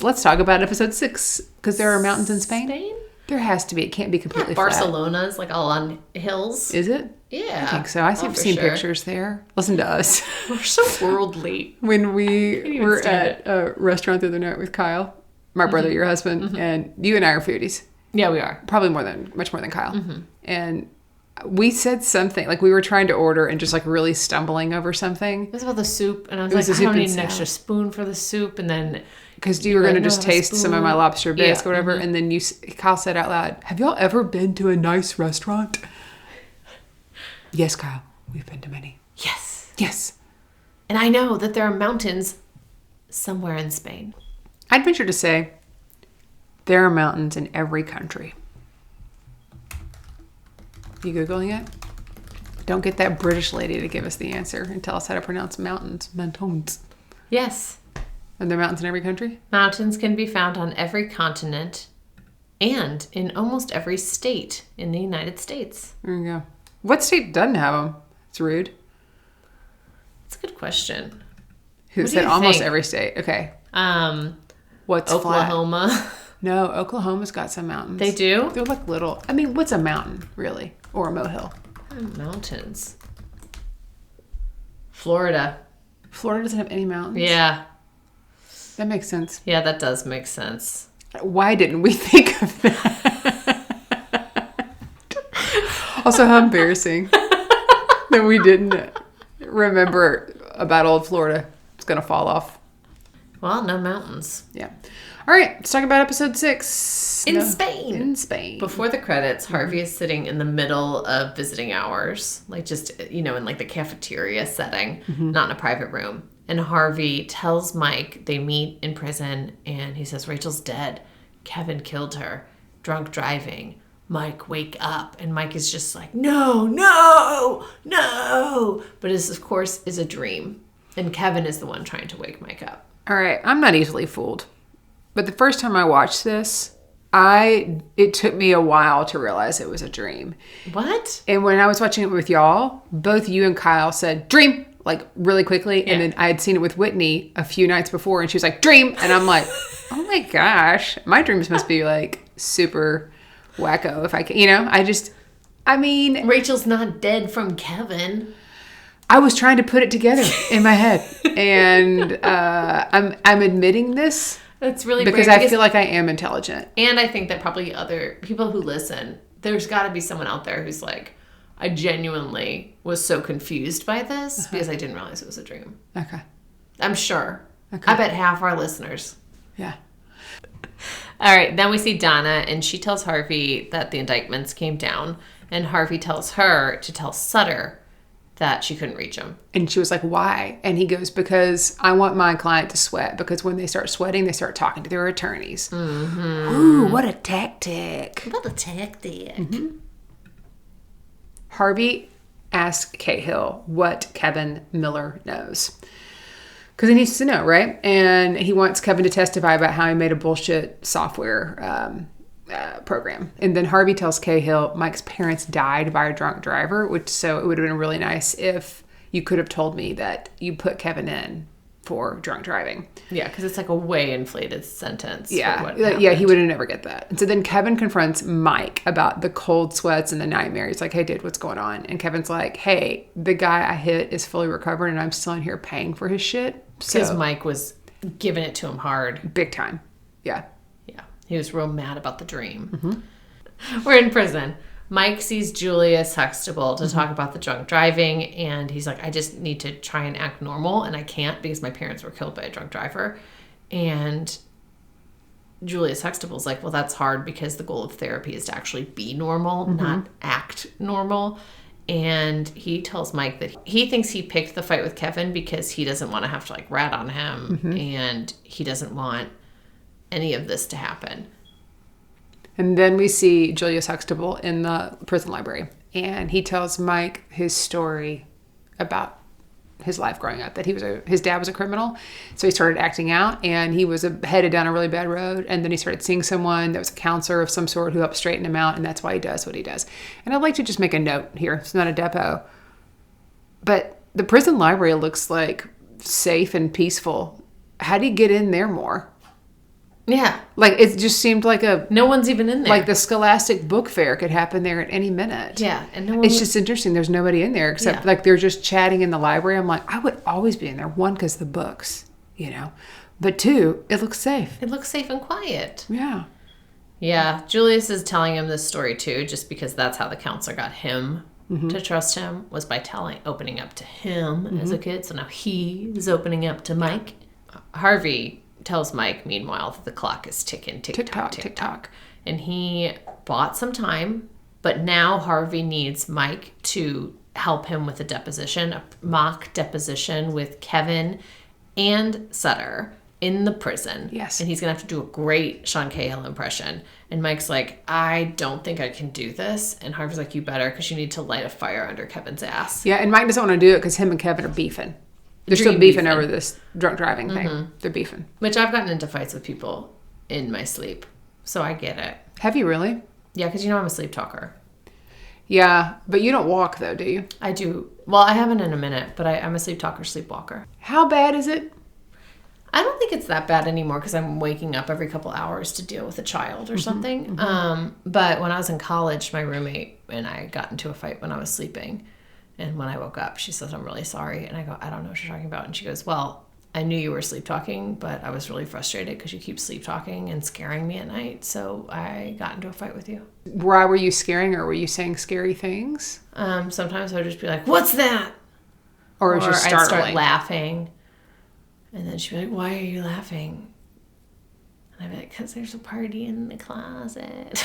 let's talk about episode 6 because there are mountains in Spain. There has to be. It can't be completely flat. Barcelona's like all on hills. Is it? Yeah. I think so. I've seen pictures there. Listen to us. We're so worldly. When we were at a restaurant the other night with Kyle, my brother, your husband, and you and I are foodies. Yeah, we are. Probably much more than Kyle. Mm-hmm. And we said something, like we were trying to order and just like really stumbling over something. It was about the soup. And I was like, I don't need an extra spoon for the soup. And then... Because you were going to just taste some of my lobster bisque or whatever. Mm-hmm. And then Kyle said out loud, have y'all ever been to a nice restaurant? Yes, Kyle. We've been to many. Yes. Yes. And I know that there are mountains somewhere in Spain. I'd venture to say there are mountains in every country. You Googling it? Don't get that British lady to give us the answer and tell us how to pronounce mountains. Mountains. Yes. Are there mountains in every country? Mountains can be found on every continent and in almost every state in the United States. There you go. What state doesn't have them? It's rude. That's a good question. Who said almost every state? Okay. What's Oklahoma? Flat? No, Oklahoma's got some mountains. They do? They're like little. I mean, what's a mountain, really? Or a molehill? Mountains. Florida. Florida doesn't have any mountains? Yeah. That makes sense. Yeah, that does make sense. Why didn't we think of that? Also, how embarrassing that we didn't remember about old Florida. It's going to fall off. Well, no mountains. Yeah. All right, let's talk about episode 6. In Spain. In Spain. Before the credits, Harvey is sitting in the middle of visiting hours, like just, in like the cafeteria setting, not in a private room. And Harvey tells Mike they meet in prison, and he says, Rachel's dead. Kevin killed her. Drunk driving. Mike, wake up. And Mike is just like, no. But this, of course, is a dream. And Kevin is the one trying to wake Mike up. All right, I'm not easily fooled. But the first time I watched this, it took me a while to realize it was a dream. What? And when I was watching it with y'all, both you and Kyle said, dream, like really quickly. Yeah. And then I had seen it with Whitney a few nights before, and she was like, dream. And I'm like, oh my gosh, my dreams must be like super wacko if I can, Rachel's not dead from Kevin. I was trying to put it together in my head. And I'm admitting this. That's really because brave, I feel like I am intelligent. And I think that probably other people who listen, there's got to be someone out there who's like, I genuinely was so confused by this because I didn't realize it was a dream. Okay. I'm sure. Okay. I bet half our listeners. Yeah. All right, then we see Donna, and she tells Harvey that the indictments came down, and Harvey tells her to tell Sutter that she couldn't reach him. And she was like, why? And he goes, because I want my client to sweat, because when they start sweating, they start talking to their attorneys. Mm-hmm. Ooh, what a tactic. What a tactic. Mm-hmm. Harvey asks Cahill what Kevin Miller knows. Because he needs to know, right? And he wants Kevin to testify about how he made a bullshit software program. And then Harvey tells Cahill Mike's parents died by a drunk driver, so it would have been really nice if you could have told me that you put Kevin in for drunk driving. Yeah, because it's like a way inflated sentence. Yeah, he would have never get that. And so then Kevin confronts Mike about the cold sweats and the nightmare. He's like, hey, dude, what's going on? And Kevin's like, hey, the guy I hit is fully recovered and I'm still in here paying for his shit. Because Mike was giving it to him hard. Big time. Yeah. Yeah. He was real mad about the dream. Mm-hmm. We're in prison. Mike sees Julius Huxtable to talk about the drunk driving, and he's like, I just need to try and act normal, and I can't because my parents were killed by a drunk driver. And Julius Huxtable's like, well, that's hard because the goal of therapy is to actually be normal, not act normal. And he tells Mike that he thinks he picked the fight with Kevin because he doesn't want to have to like rat on him, and he doesn't want any of this to happen. And then we see Julius Huxtable in the prison library, and he tells Mike his story about his life growing up, that his dad was a criminal, so he started acting out, and he was headed down a really bad road, and then he started seeing someone that was a counselor of some sort who helped straighten him out, and that's why he does what he does. And I'd like to just make a note here. It's not a depot, but the prison library looks like safe and peaceful. How do you get in there more? Yeah. Like, it just seemed like no one's even in there. Like the Scholastic Book Fair could happen there at any minute. Yeah. And no one it's just interesting. There's nobody in there except like they're just chatting in the library. I'm like, I would always be in there. One, because the books, but two, it looks safe. It looks safe and quiet. Yeah. Yeah. Julius is telling him this story too, just because that's how the counselor got him to trust him, was by opening up to him as a kid. So now he is opening up to Mike. Harvey tells Mike, meanwhile, that the clock is ticking, tick-tock, tick-tock. And he bought some time, but now Harvey needs Mike to help him with a mock deposition with Kevin and Sutter in the prison. Yes. And he's going to have to do a great Sean Cahill impression. And Mike's like, I don't think I can do this. And Harvey's like, you better, because you need to light a fire under Kevin's ass. Yeah, and Mike doesn't want to do it because him and Kevin are beefing. They're still beefing over this drunk driving thing. They're beefing. Which I've gotten into fights with people in my sleep. So I get it. Have you really? Yeah, because I'm a sleep talker. Yeah, but you don't walk though, do you? I do. Well, I haven't in a minute, but I'm a sleep talker, sleepwalker. How bad is it? I don't think it's that bad anymore because I'm waking up every couple hours to deal with a child or something. But when I was in college, my roommate and I got into a fight when I was sleeping. And when I woke up, she says, I'm really sorry. And I go, I don't know what you're talking about. And she goes, well, I knew you were sleep talking, but I was really frustrated because you keep sleep talking and scaring me at night. So I got into a fight with you. Why were you scaring her? Were you saying scary things? Sometimes I would just be like, what's that? Or it was just startling? I'd start laughing. And then she'd be like, why are you laughing? And I'd be like, because there's a party in the closet.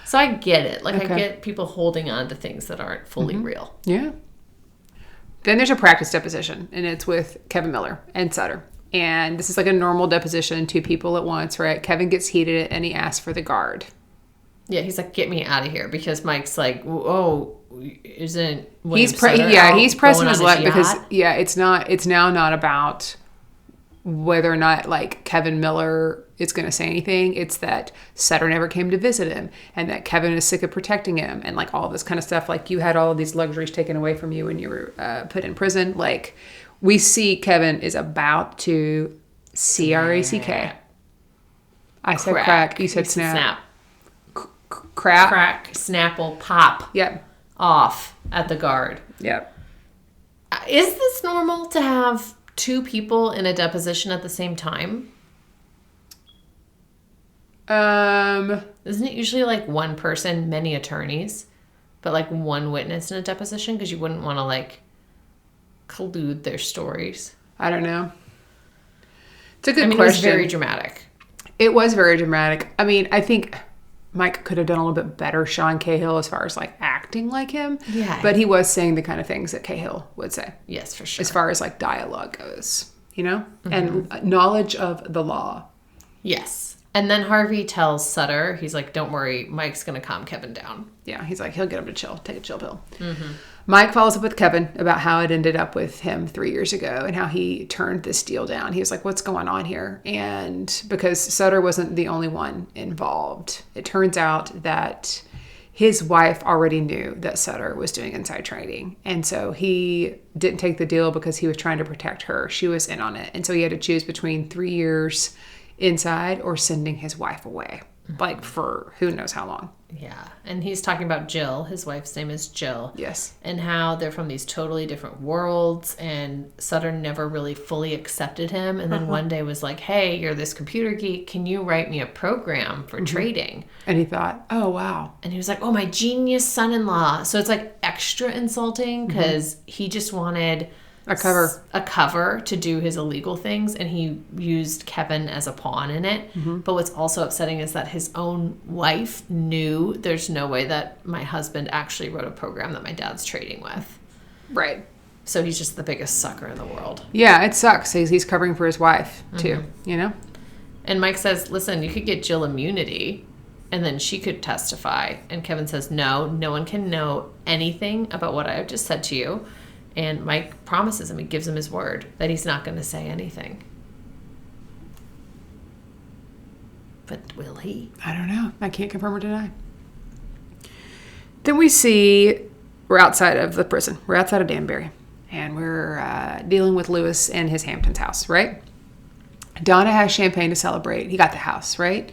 So I get it. Like, okay. I get people holding on to things that aren't fully real. Yeah. Then there's a practice deposition, and it's with Kevin Miller and Sutter. And this is like a normal deposition, 2 people at once, right? Kevin gets heated, and he asks for the guard. Yeah, he's like, get me out of here. Because Mike's like, oh, isn't William he's pressing his luck because, yeah, it's now not about whether or not, like, Kevin Miller is going to say anything. It's that Sutter never came to visit him, and that Kevin is sick of protecting him, and, like, all this kind of stuff. Like, you had all of these luxuries taken away from you when you were put in prison. Like, we see Kevin is about to C-R-A-C-K. I said crack. You said snap. Crap. Crack. Snapple. Pop. Yep. Off at the guard. Yep. Is this normal to have 2 people in a deposition at the same time? Isn't it usually like one person, many attorneys, but like one witness in a deposition? Because you wouldn't want to like collude their stories? I don't know. It's a good It question. was very dramatic. It was very dramatic. I mean, I think Mike could have done a little bit better, Sean Cahill, as far as like acting like him. Yeah. But he was saying the kind of things that Cahill would say. Yes, for sure. As far as like dialogue goes, you know? And knowledge of the law. Yes. And then Harvey tells Sutter, he's like, don't worry, Mike's going to calm Kevin down. Yeah, he's like, he'll get him to chill, take a chill pill. Mike follows up with Kevin about how it ended up with him 3 years ago and how he turned this deal down. He was like, what's going on here? And because Sutter wasn't the only one involved, it turns out that his wife already knew that Sutter was doing inside trading. And so he didn't take the deal because he was trying to protect her. She was in on it. And so he had to choose between 3 years inside or sending his wife away, like for who knows how long. Yeah. And he's talking about Jill. His wife's name is Jill. Yes. And how they're from these totally different worlds. And Sutter never really fully accepted him. And then one day was like, hey, you're this computer geek. Can you write me a program for trading? And he thought, oh, wow. And he was like, oh, my genius son-in-law. So it's like extra insulting because he just wanted A cover to do his illegal things, and he used Kevin as a pawn in it. But what's also upsetting is that his own wife knew there's no way that my husband actually wrote a program that my dad's trading with. Right. So he's just the biggest sucker in the world. Yeah, it sucks. He's covering for his wife, too, you know? And Mike says, listen, you could get Jill immunity, and then she could testify. And Kevin says, no one can know anything about what I have just said to you. And Mike promises him, he gives him his word that he's not going to say anything. But will he? I don't know. I can't confirm or deny. Then we see we're outside of the prison. We're outside of Danbury. And we're dealing with Lewis and his Hamptons house, right? Donna has champagne to celebrate. He got the house, right?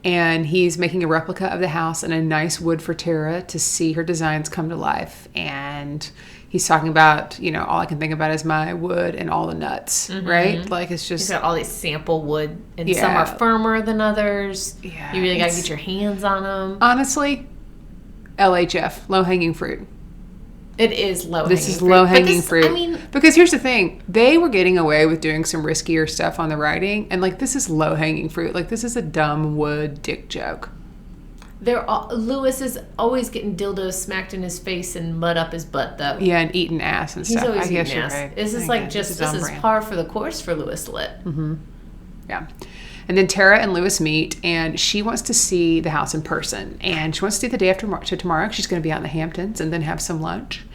And he's making a replica of the house and a nice wood for Tara to see her designs come to life. And he's talking about, all I can think about is my wood and all the nuts, right? Like, it's just... He's got all these sample wood, and some are firmer than others. Yeah. You really got to get your hands on them. Honestly, LHF, low-hanging fruit. It is low-hanging fruit. This is low-hanging fruit. I mean... Because here's the thing. They were getting away with doing some riskier stuff on the writing, and, this is low-hanging fruit. This is a dumb wood dick joke. Lewis is always getting dildos smacked in his face and mud up his butt, though. Yeah, and eating ass and stuff. He's always eating ass. Right. This is this is par for the course for Lewis Lit. Mm-hmm. Yeah. And then Tara and Lewis meet, and she wants to see the house in person. And she wants to see the day after tomorrow. She's going to be out in the Hamptons and then have some lunch,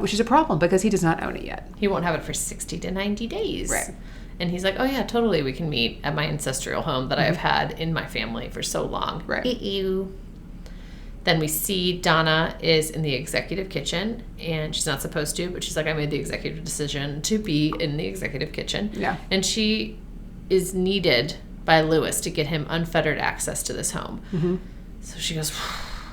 which is a problem because he does not own it yet. He won't have it for 60 to 90 days. Right. And he's like, oh, yeah, totally. We can meet at my ancestral home that I have had in my family for so long. Right. Ew. Then we see Donna is in the executive kitchen, and she's not supposed to, but she's like, I made the executive decision to be in the executive kitchen. Yeah. And she is needed by Lewis to get him unfettered access to this home. Mm-hmm. So she goes,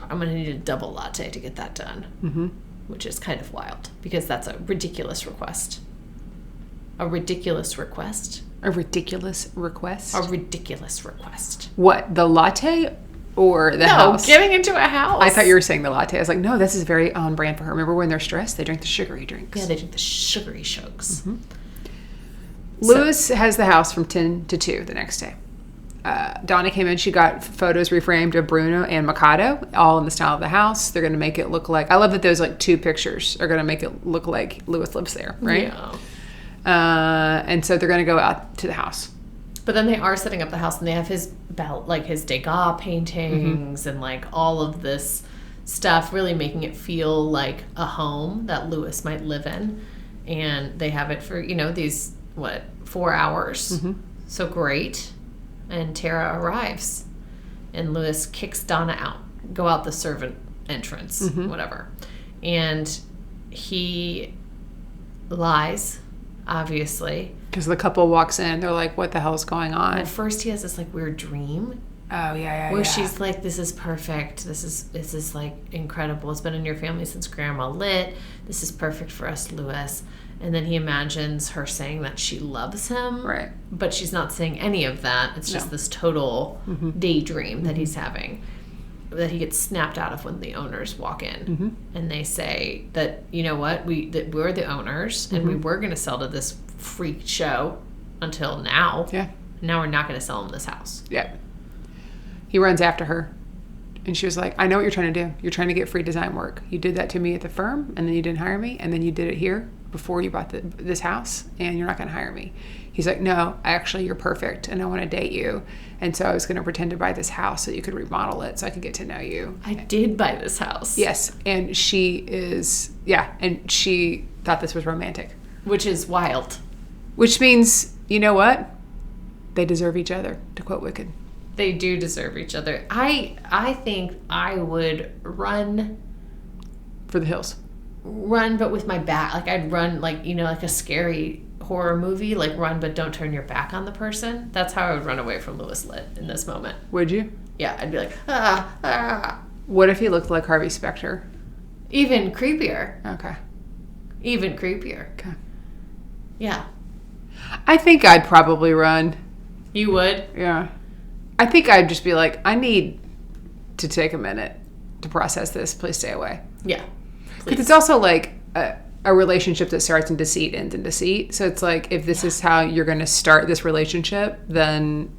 I'm going to need a double latte to get that done, which is kind of wild because that's a ridiculous request. A ridiculous request? A ridiculous request? A ridiculous request. What, the latte or the house? No, getting into a house. I thought you were saying the latte. I was like, no, this is very on brand for her. Remember when they're stressed, they drink the sugary drinks. Yeah, they drink the sugary shokes. Mm-hmm. Lewis has the house from 10 to 2 the next day. Donna came in. She got photos reframed of Bruno and Mikado, all in the style of the house. They're going to make it look like... I love that those two pictures are going to make it look like Lewis lives there, right? Yeah. And so they're going to go out to the house. But then they are setting up the house, and they have his his Degas paintings and all of this stuff, really making it feel like a home that Lewis might live in. And they have it for, these, 4 hours. Mm-hmm. So great. And Tara arrives, and Lewis kicks Donna out, go out the servant entrance, whatever. And he lies, obviously. Because the couple walks in, they're like, what the hell's going on? At first he has this weird dream. Oh, yeah. Where she's like, this is perfect. This is incredible. It's been in your family since Grandma Lit. This is perfect for us, Lewis. And then he imagines her saying that she loves him. Right. But she's not saying any of that. It's just this total daydream that he's having. that he gets snapped out of when the owners walk in, and they say that, you know what, we're the owners, and we were going to sell to this freak show until now. Yeah. Now we're not going to sell him this house. Yeah. He runs after her. And she was like, I know what you're trying to do. You're trying to get free design work. You did that to me at the firm, and then you didn't hire me, and then you did it here before you bought this house, and you're not going to hire me. He's like, no, actually, you're perfect, and I want to date you. And so I was going to pretend to buy this house so you could remodel it so I could get to know you. I did buy this house. Yes. And she thought this was romantic. Which is wild. Which means, you know what? They deserve each other, to quote Wicked. They do deserve each other. I think I would run for the hills. Run, but with my back. Like, I'd run, like, you know, like a scary horror movie. Like, run, but don't turn your back on the person. That's how I would run away from Louis Litt in this moment. Would you? Yeah, I'd be like, ah. What if he looked like Harvey Specter? Even creepier. Okay. Even creepier. Okay. Yeah. I think I'd probably run. You would? Yeah. I think I'd just be like, I need to take a minute to process this. Please stay away. Yeah. Because it's also like a relationship that starts in deceit ends in deceit. So it's like, if this is how you're going to start this relationship, then...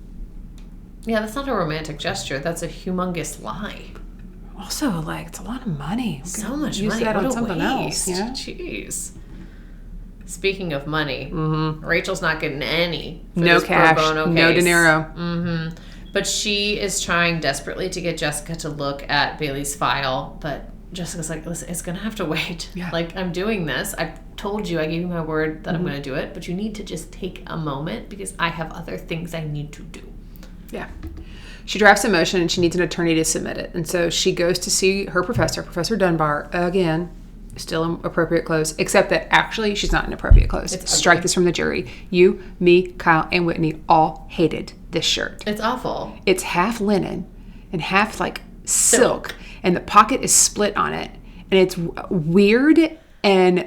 Yeah, that's not a romantic gesture. That's a humongous lie. Also, like, it's a lot of money. So much use money. that what on a something waste. else. Yeah? Jeez. Speaking of money, Rachel's not getting any for no this cash, pro bono no case. De Niro. But she is trying desperately to get Jessica to look at Bailey's file, but Jessica's like, listen, it's going to have to wait. Yeah. Like, I'm doing this. I told you, I gave you my word that I'm going to do it, but you need to just take a moment because I have other things I need to do. Yeah. She drafts a motion and she needs an attorney to submit it. And so she goes to see her professor, Professor Dunbar, again, still in appropriate clothes, except that actually she's not in appropriate clothes. Strike this from the jury. You, me, Kyle, and Whitney all hated this shirt. It's awful. It's half linen and half like silk. And the pocket is split on it. And it's weird and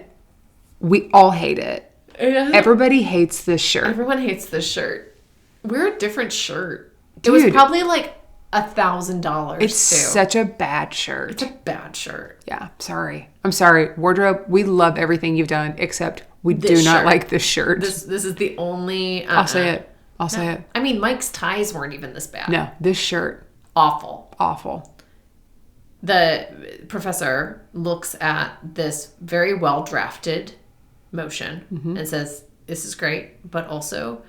we all hate it. Yeah. Everybody hates this shirt. Everyone hates this shirt. Wear a different shirt. Dude, it was probably like $1,000 It's such a bad shirt. It's a bad shirt. Yeah, sorry. I'm sorry. Wardrobe, we love everything you've done, except we do not like this shirt. This is the only... I'll say it. I'll say it. I mean, Mike's ties weren't even this bad. No, this shirt. Awful. Awful. The professor looks at this very well-drafted motion and says, this is great, but also...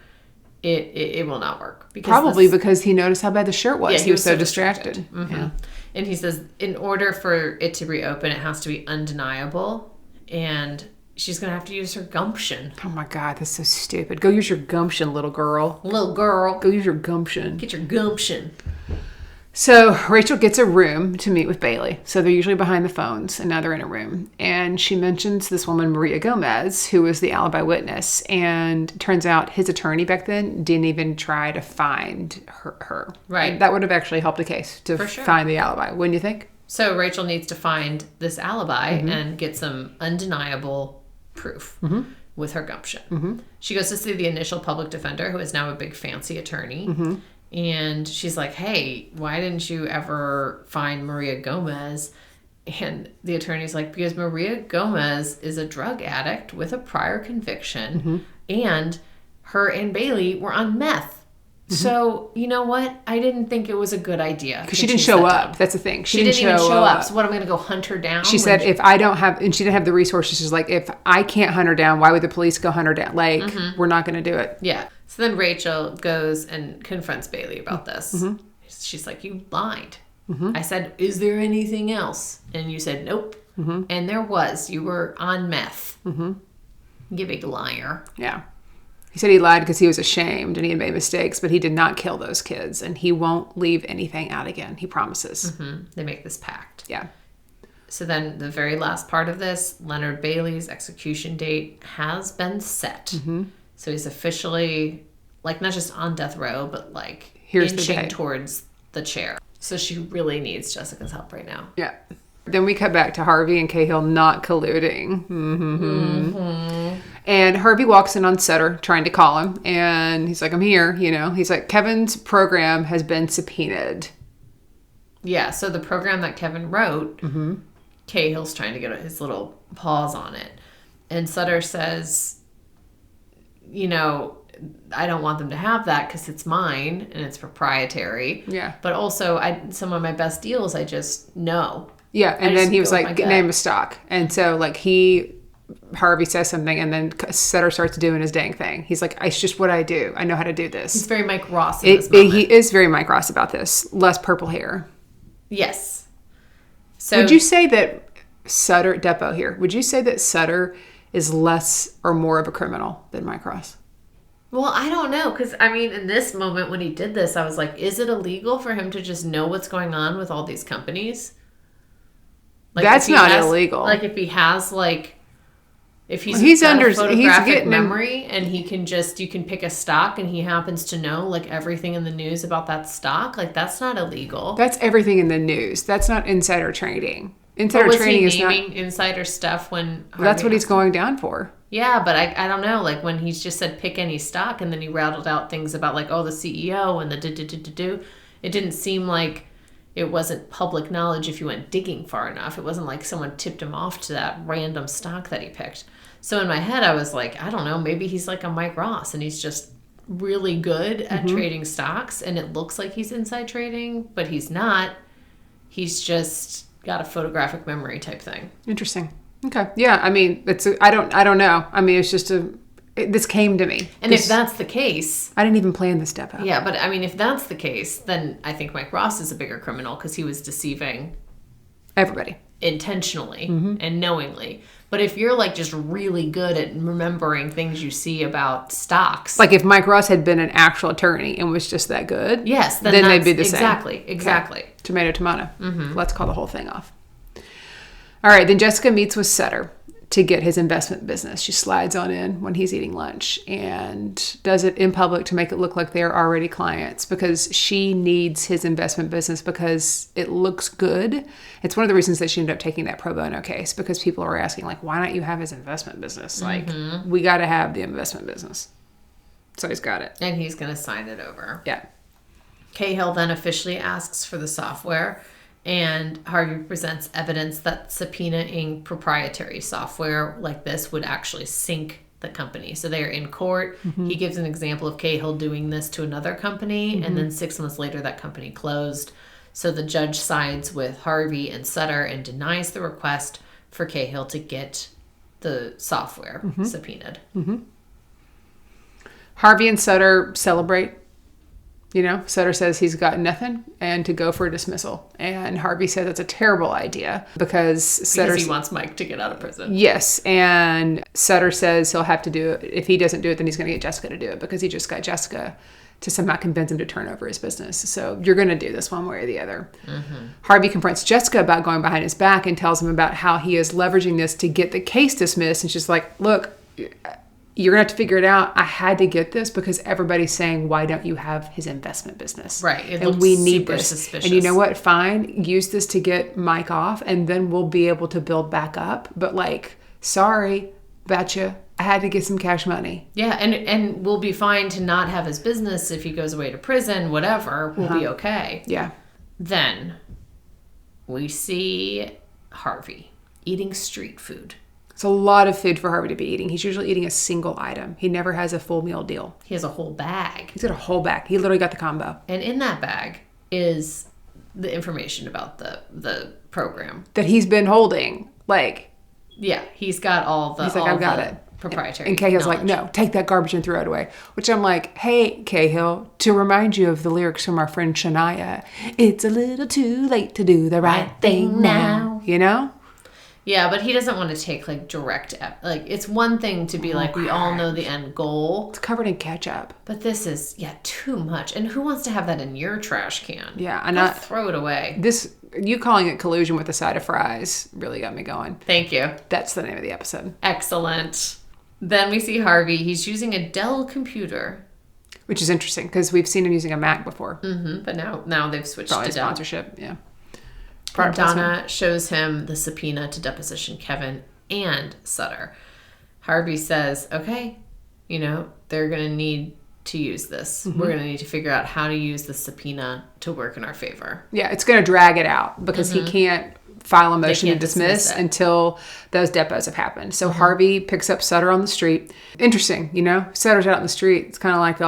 It will not work. Because he noticed how bad the shirt was. Yeah, he was so distracted. Yeah. And he says, in order for it to reopen, it has to be undeniable. And she's going to have to use her gumption. Oh my God, that's so stupid. Go use your gumption, little girl. Little girl. Go use your gumption. Get your gumption. So Rachel gets a room to meet with Bailey. So they're usually behind the phones, and now they're in a room. And she mentions this woman, Maria Gomez, who was the alibi witness. And turns out his attorney back then didn't even try to find her. Right. And that would have actually helped the case to find the alibi, wouldn't you think? So Rachel needs to find this alibi and get some undeniable proof with her gumption. She goes to see the initial public defender, who is now a big fancy attorney. And she's like, hey, why didn't you ever find Maria Gomez? And the attorney's like, because Maria Gomez is a drug addict with a prior conviction, and her and Bailey were on meth. So, you know what? I didn't think it was a good idea. Because she didn't show up. That's the thing. She didn't even show up. So what, I'm going to go hunt her down? She said, if I don't have, and she didn't have the resources, she's like, if I can't hunt her down, why would the police go hunt her down? Like, we're not going to do it. Yeah. So then Rachel goes and confronts Bailey about this. She's like, you lied. I said, is there anything else? And you said, nope. And there was. You were on meth. You big liar. Yeah. He said he lied because he was ashamed and he had made mistakes, but he did not kill those kids. And he won't leave anything out again. He promises. They make this pact. Yeah. So then the very last part of this, Leonard Bailey's execution date has been set. So he's officially, like, not just on death row, but, like, inching towards the chair. So she really needs Jessica's help right now. Yeah. Then we cut back to Harvey and Cahill not colluding. And Harvey walks in on Sutter trying to call him. And he's like, I'm here, you know. He's like, Kevin's program has been subpoenaed. Yeah, so the program that Kevin wrote, Cahill's trying to get his little paws on it. And Sutter says, you know, I don't want them to have that because it's mine and it's proprietary. Yeah. But also, some of my best deals, I just know. Yeah, and then he was like, name a stock. And so, like, Harvey says something, and then Sutter starts doing his dang thing. He's like, it's just what I do. I know how to do this. He's very Mike Ross in this moment. He is very Mike Ross about this. Less purple hair. Yes. So would you say that Sutter, Depot here, would you say that Sutter is less or more of a criminal than Mike Ross? Well, I don't know, because, I mean, in this moment when he did this, I was like, is it illegal for him to just know what's going on with all these companies? Like, that's not illegal. Like, if he has, like, if he's got a photographic memory and he can just, you can pick a stock and he happens to know, like, everything in the news about that stock, like, that's not illegal. That's everything in the news. That's not insider trading. Insider trading is not... Was he naming insider stuff when... That's what he's going down for. Yeah, but I don't know, like, when he's just said pick any stock and then he rattled out things about, like, oh, the CEO and the do-do-do-do-do, it didn't seem like it wasn't public knowledge if you went digging far enough. It wasn't like someone tipped him off to that random stock that he picked. So in my head, I was like, I don't know, maybe he's like a Mike Ross and he's just really good at trading stocks and it looks like he's inside trading, but he's not. He's just got a photographic memory type thing. Interesting. Okay. Yeah, I mean, I don't know. I mean, it's just this came to me. And if that's the case... I didn't even plan this step out. Yeah, but I mean, if that's the case, then I think Mike Ross is a bigger criminal because he was deceiving... everybody. Intentionally and knowingly. But if you're, like, just really good at remembering things you see about stocks... Like, if Mike Ross had been an actual attorney and was just that good... Yes, then they'd be the same. Exactly. Okay. Tomato. Let's call the whole thing off. All right, then Jessica meets with Sutter to get his investment business. She slides on in when he's eating lunch and does it in public to make it look like they're already clients because she needs his investment business because it looks good. It's one of the reasons that she ended up taking that pro bono case because people are asking, like, why don't you have his investment business? Like, we got to have the investment business. So he's got it. And he's going to sign it over. Yeah. Cahill then officially asks for the software. And Harvey presents evidence that subpoenaing proprietary software like this would actually sink the company. So they are in court. He gives an example of Cahill doing this to another company, and then 6 months later that company closed. So the judge sides with Harvey and Sutter and denies the request for Cahill to get the software subpoenaed. Harvey and Sutter celebrate. You know, Sutter says he's got nothing and to go for a dismissal. And Harvey says it's a terrible idea because he wants Mike to get out of prison. Yes. And Sutter says he'll have to do it. If he doesn't do it, then he's going to get Jessica to do it because he just got Jessica to somehow convince him to turn over his business. So you're going to do this one way or the other. Harvey confronts Jessica about going behind his back and tells him about how he is leveraging this to get the case dismissed. And she's like, look, you're going to have to figure it out. I had to get this because everybody's saying, why don't you have his investment business? Right. And we need this. Suspicious. And you know what? Fine. Use this to get Mike off and then we'll be able to build back up. But like, sorry, betcha. I had to get some cash money. Yeah. And we'll be fine to not have his business if he goes away to prison, whatever. We'll be okay. Yeah. Then we see Harvey eating street food. It's a lot of food for Harvey to be eating. He's usually eating a single item. He never has a full meal deal. He has a whole bag. He's got a whole bag. He literally got the combo. And in that bag is the information about the program. That he's been holding. Like. Yeah, he's got all the. He's like, I've got it. Proprietary. And Cahill's like, no, take that garbage and throw it away. Which I'm like, hey, Cahill, to remind you of the lyrics from our friend Shania, it's a little too late to do the right thing now. You know? Yeah, but he doesn't want to take like direct, like it's one thing to be like, we all know the end goal. It's covered in ketchup. But this is, too much. And who wants to have that in your trash can? Yeah, and throw it away. You calling it collusion with a side of fries really got me going. Thank you. That's the name of the episode. Excellent. Then we see Harvey. He's using a Dell computer. Which is interesting because we've seen him using a Mac before. But now they've switched Probably to Dell. Sponsorship, yeah. Donna shows him the subpoena to deposition Kevin and Sutter. Harvey says, okay, they're going to need to use this. We're going to need to figure out how to use the subpoena to work in our favor. Yeah, it's going to drag it out because he can't file a motion to dismiss until those depots have happened. So Harvey picks up Sutter on the street. Interesting, Sutter's out in the street. It's kind of like,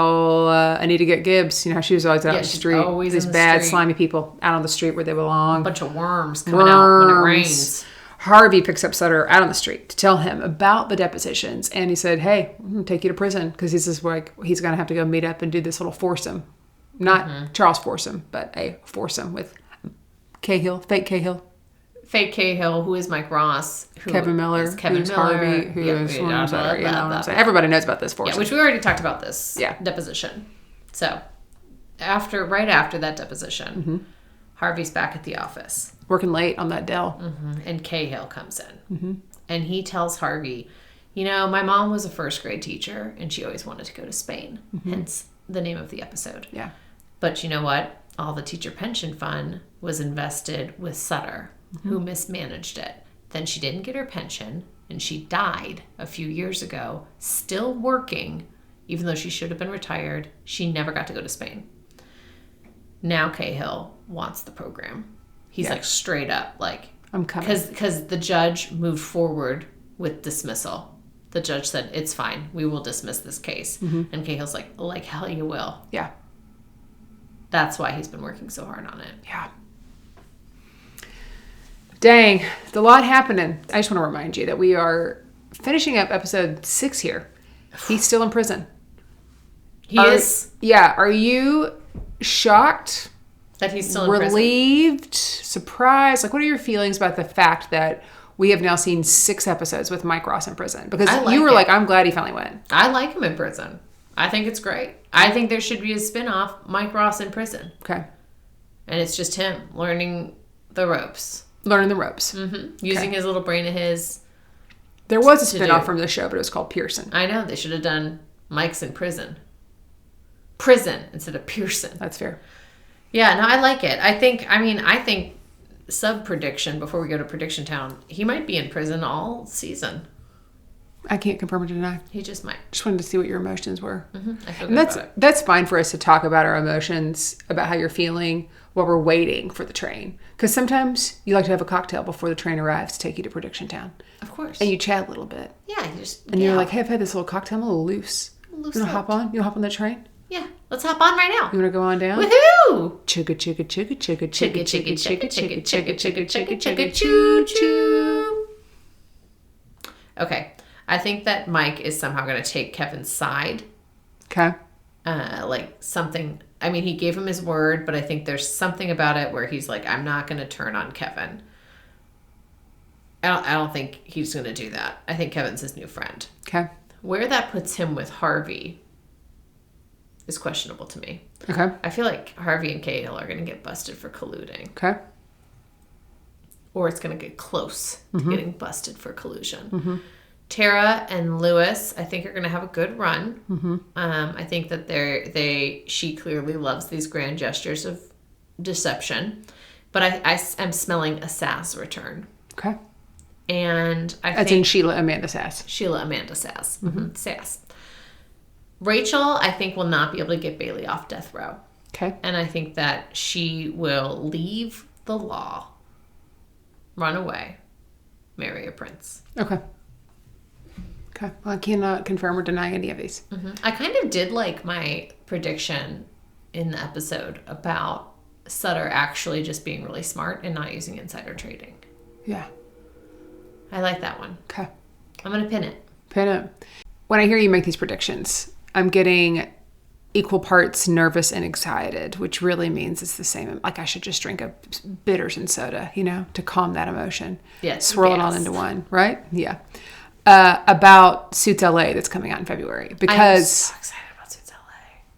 Anita Gibbs. How she was always out on the street. Always These bad, slimy people out on the street where they belong. A bunch of worms coming out when it rains. Harvey picks up Sutter out on the street to tell him about the depositions. And he said, hey, I'm going to take you to prison because he's going to have to go meet up and do this little foursome. Not Charles Foursome, but a foursome with Cahill, fake Cahill. Fake Cahill, who is Mike Ross. Kevin Miller, who's Harvey, who is Sutter. Everybody knows about this foursome. Yeah, which we already talked about this deposition. So, right after that deposition, Harvey's back at the office. Working late on that Dell. And Cahill comes in. And he tells Harvey, my mom was a first grade teacher and she always wanted to go to Spain. Hence the name of the episode. Yeah. But you know what? All the teacher pension fund was invested with Sutter, who mismanaged it. Then she didn't get her pension and she died a few years ago, still working, even though she should have been retired. She never got to go to Spain. Now Cahill wants the program. He's like straight up like, I'm coming. Because the judge moved forward with dismissal. The judge said, it's fine. We will dismiss this case. And Cahill's like hell you will. Yeah. That's why he's been working so hard on it. Yeah. Dang, there's a lot happening. I just want to remind you that we are finishing up episode 6 here. He's still in prison. He is? Yeah. Are you shocked? That he's still in prison? Relieved? Surprised? What are your feelings about the fact that we have now seen 6 episodes with Mike Ross in prison? Because you were like, I'm glad he finally went. I like him in prison. I think it's great. I think there should be a spinoff, Mike Ross in prison. Okay. And it's just him learning the ropes. Learning the ropes. Using his little brain of his. There was a spinoff from the show, but it was called Pearson. I know. They should have done Mike's in prison. Prison instead of Pearson. That's fair. Yeah, no, I like it. I think sub-prediction, before we go to Prediction Town, he might be in prison all season. I can't confirm or deny. He just might. Just wanted to see what your emotions were. I feel good about it. That's fine for us to talk about our emotions, about how you're feeling while we're waiting for the train. Because sometimes you like to have a cocktail before the train arrives to take you to Prediction Town. Of course. And you chat a little bit. Yeah. You're like, hey, I've had this little cocktail. I'm a little loose. You want to hop on? You want to hop on the train? Yeah. Let's hop on right now. You want to go on down? Woohoo! Chugga, chugga, chugga, chugga, Chugga, chugga, chugga, chugga, chugga, chugga, chugga, chugga, choo, choo. Okay. I think that Mike is somehow going to take Kevin's side. Okay. Something. I mean, he gave him his word, but I think there's something about it where he's like, I'm not going to turn on Kevin. I don't think he's going to do that. I think Kevin's his new friend. Okay. Where that puts him with Harvey is questionable to me. Okay. I feel like Harvey and Cahill are going to get busted for colluding. Okay. Or it's going to get close to getting busted for collusion. Tara and Lewis, I think, are going to have a good run. I think that she clearly loves these grand gestures of deception, but I'm smelling a Sass return. Okay. And I think... As in Sheila Amanda Sass. Sheila Amanda Sass. Sass. Rachel, I think, will not be able to get Bailey off death row. Okay. And I think that she will leave the law, run away, marry a prince. Okay. Okay. Well, I cannot confirm or deny any of these. I kind of did like my prediction in the episode about Sutter actually just being really smart and not using insider trading. Yeah. I like that one. Okay. I'm going to pin it. Pin it. When I hear you make these predictions, I'm getting equal parts nervous and excited, which really means it's the same. Like I should just drink a bitters and soda, to calm that emotion. Yeah. Swirl it all into one, right? Yeah. About Suits LA that's coming out in February. Because I'm so excited about Suits LA.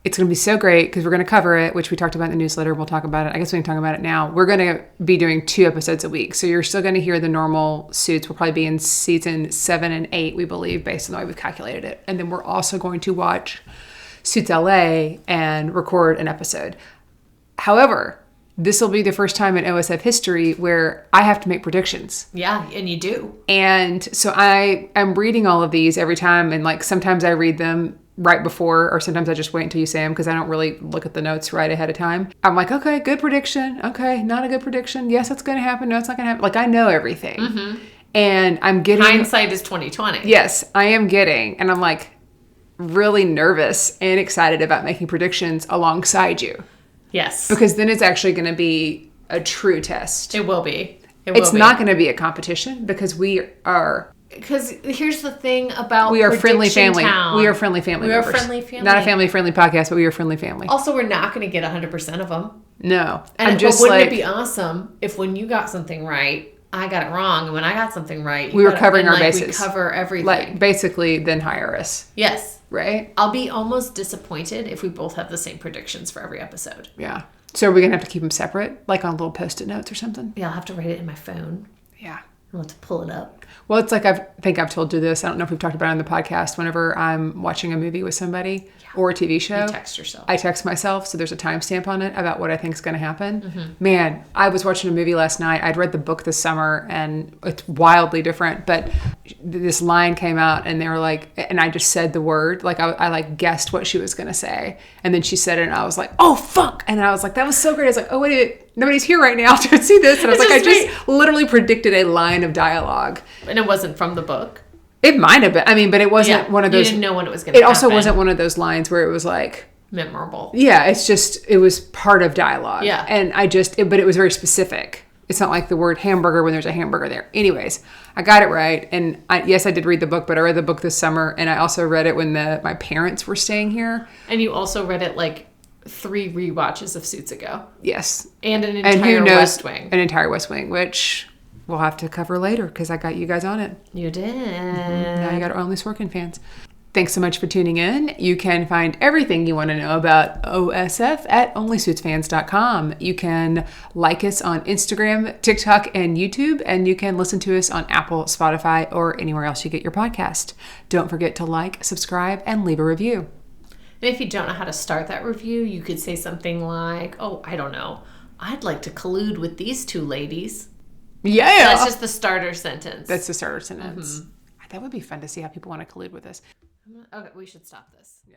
It's going to be so great because we're going to cover it, which we talked about in the newsletter. We'll talk about it. I guess we can talk about it now. We're going to be doing 2 episodes a week. So you're still going to hear the normal Suits. We'll probably be in season 7 and 8, we believe, based on the way we've calculated it. And then we're also going to watch Suits LA and record an episode. However, this will be the first time in OSF history where I have to make predictions. Yeah, and you do. And so I'm reading all of these every time, and sometimes I read them right before, or sometimes I just wait until you say them because I don't really look at the notes right ahead of time. I'm like, okay, good prediction. Okay, not a good prediction. Yes, it's going to happen. No, it's not going to happen. Like, I know everything. Mm-hmm. And I'm getting... Hindsight is 20/20. Yes, I am getting. And I'm like really nervous and excited about making predictions alongside you. Yes. Because then it's actually going to be a true test. It will be. It's not going to be a competition because we are... Because here's the thing about we are friendly family. Town. We are friendly family. We are members. friendly family. Not a family-friendly podcast, but we are friendly family. Also, we're not going to get 100% of them. No. And wouldn't it be awesome if when you got something right, I got it wrong, and when I got something right, we were covering our bases. We cover everything. Like, basically, then hire us. Yes. Right? I'll be almost disappointed if we both have the same predictions for every episode. Yeah. So are we going to have to keep them separate? Like on little Post-it notes or something? Yeah, I'll have to write it in my phone. Yeah. I'll have to pull it up. Well, it's like I think I've told you this. I don't know if we've talked about it on the podcast. Whenever I'm watching a movie with somebody or a TV show, you text yourself. I text myself, so there's a timestamp on it about what I think is going to happen. Mm-hmm. Man, I was watching a movie last night. I'd read the book this summer, and it's wildly different. But this line came out, and they were like, and I just said the word, like I like guessed what she was going to say, and then she said it, and I was like, oh fuck, and I was like, that was so great. I was like, oh wait. Nobody's here right now to see this. And I was like, I just literally predicted a line of dialogue. And it wasn't from the book? It might have been. I mean, but it wasn't one of those. You didn't know when it was going to happen. It also wasn't one of those lines where it was like... memorable. Yeah, it's just, it was part of dialogue. Yeah. And but it was very specific. It's not like the word hamburger when there's a hamburger there. Anyways, I got it right. And yes, I did read the book, but I read the book this summer. And I also read it when my parents were staying here. And you also read it like 3 rewatches of Suits ago. Yes. And an entire West Wing. An entire West Wing, which we'll have to cover later because I got you guys on it. You did. Mm-hmm. Now you got Only Sorkin fans. Thanks so much for tuning in. You can find everything you want to know about OSF at onlysuitsfans.com. You can like us on Instagram, TikTok, and YouTube, and you can listen to us on Apple, Spotify, or anywhere else you get your podcast. Don't forget to like, subscribe, and leave a review. And if you don't know how to start that review, you could say something like, oh, I don't know, I'd like to collude with these 2 ladies. Yeah. That's just the starter sentence. That's the starter sentence. Mm-hmm. That would be fun to see how people want to collude with us. Okay, we should stop this. Yeah.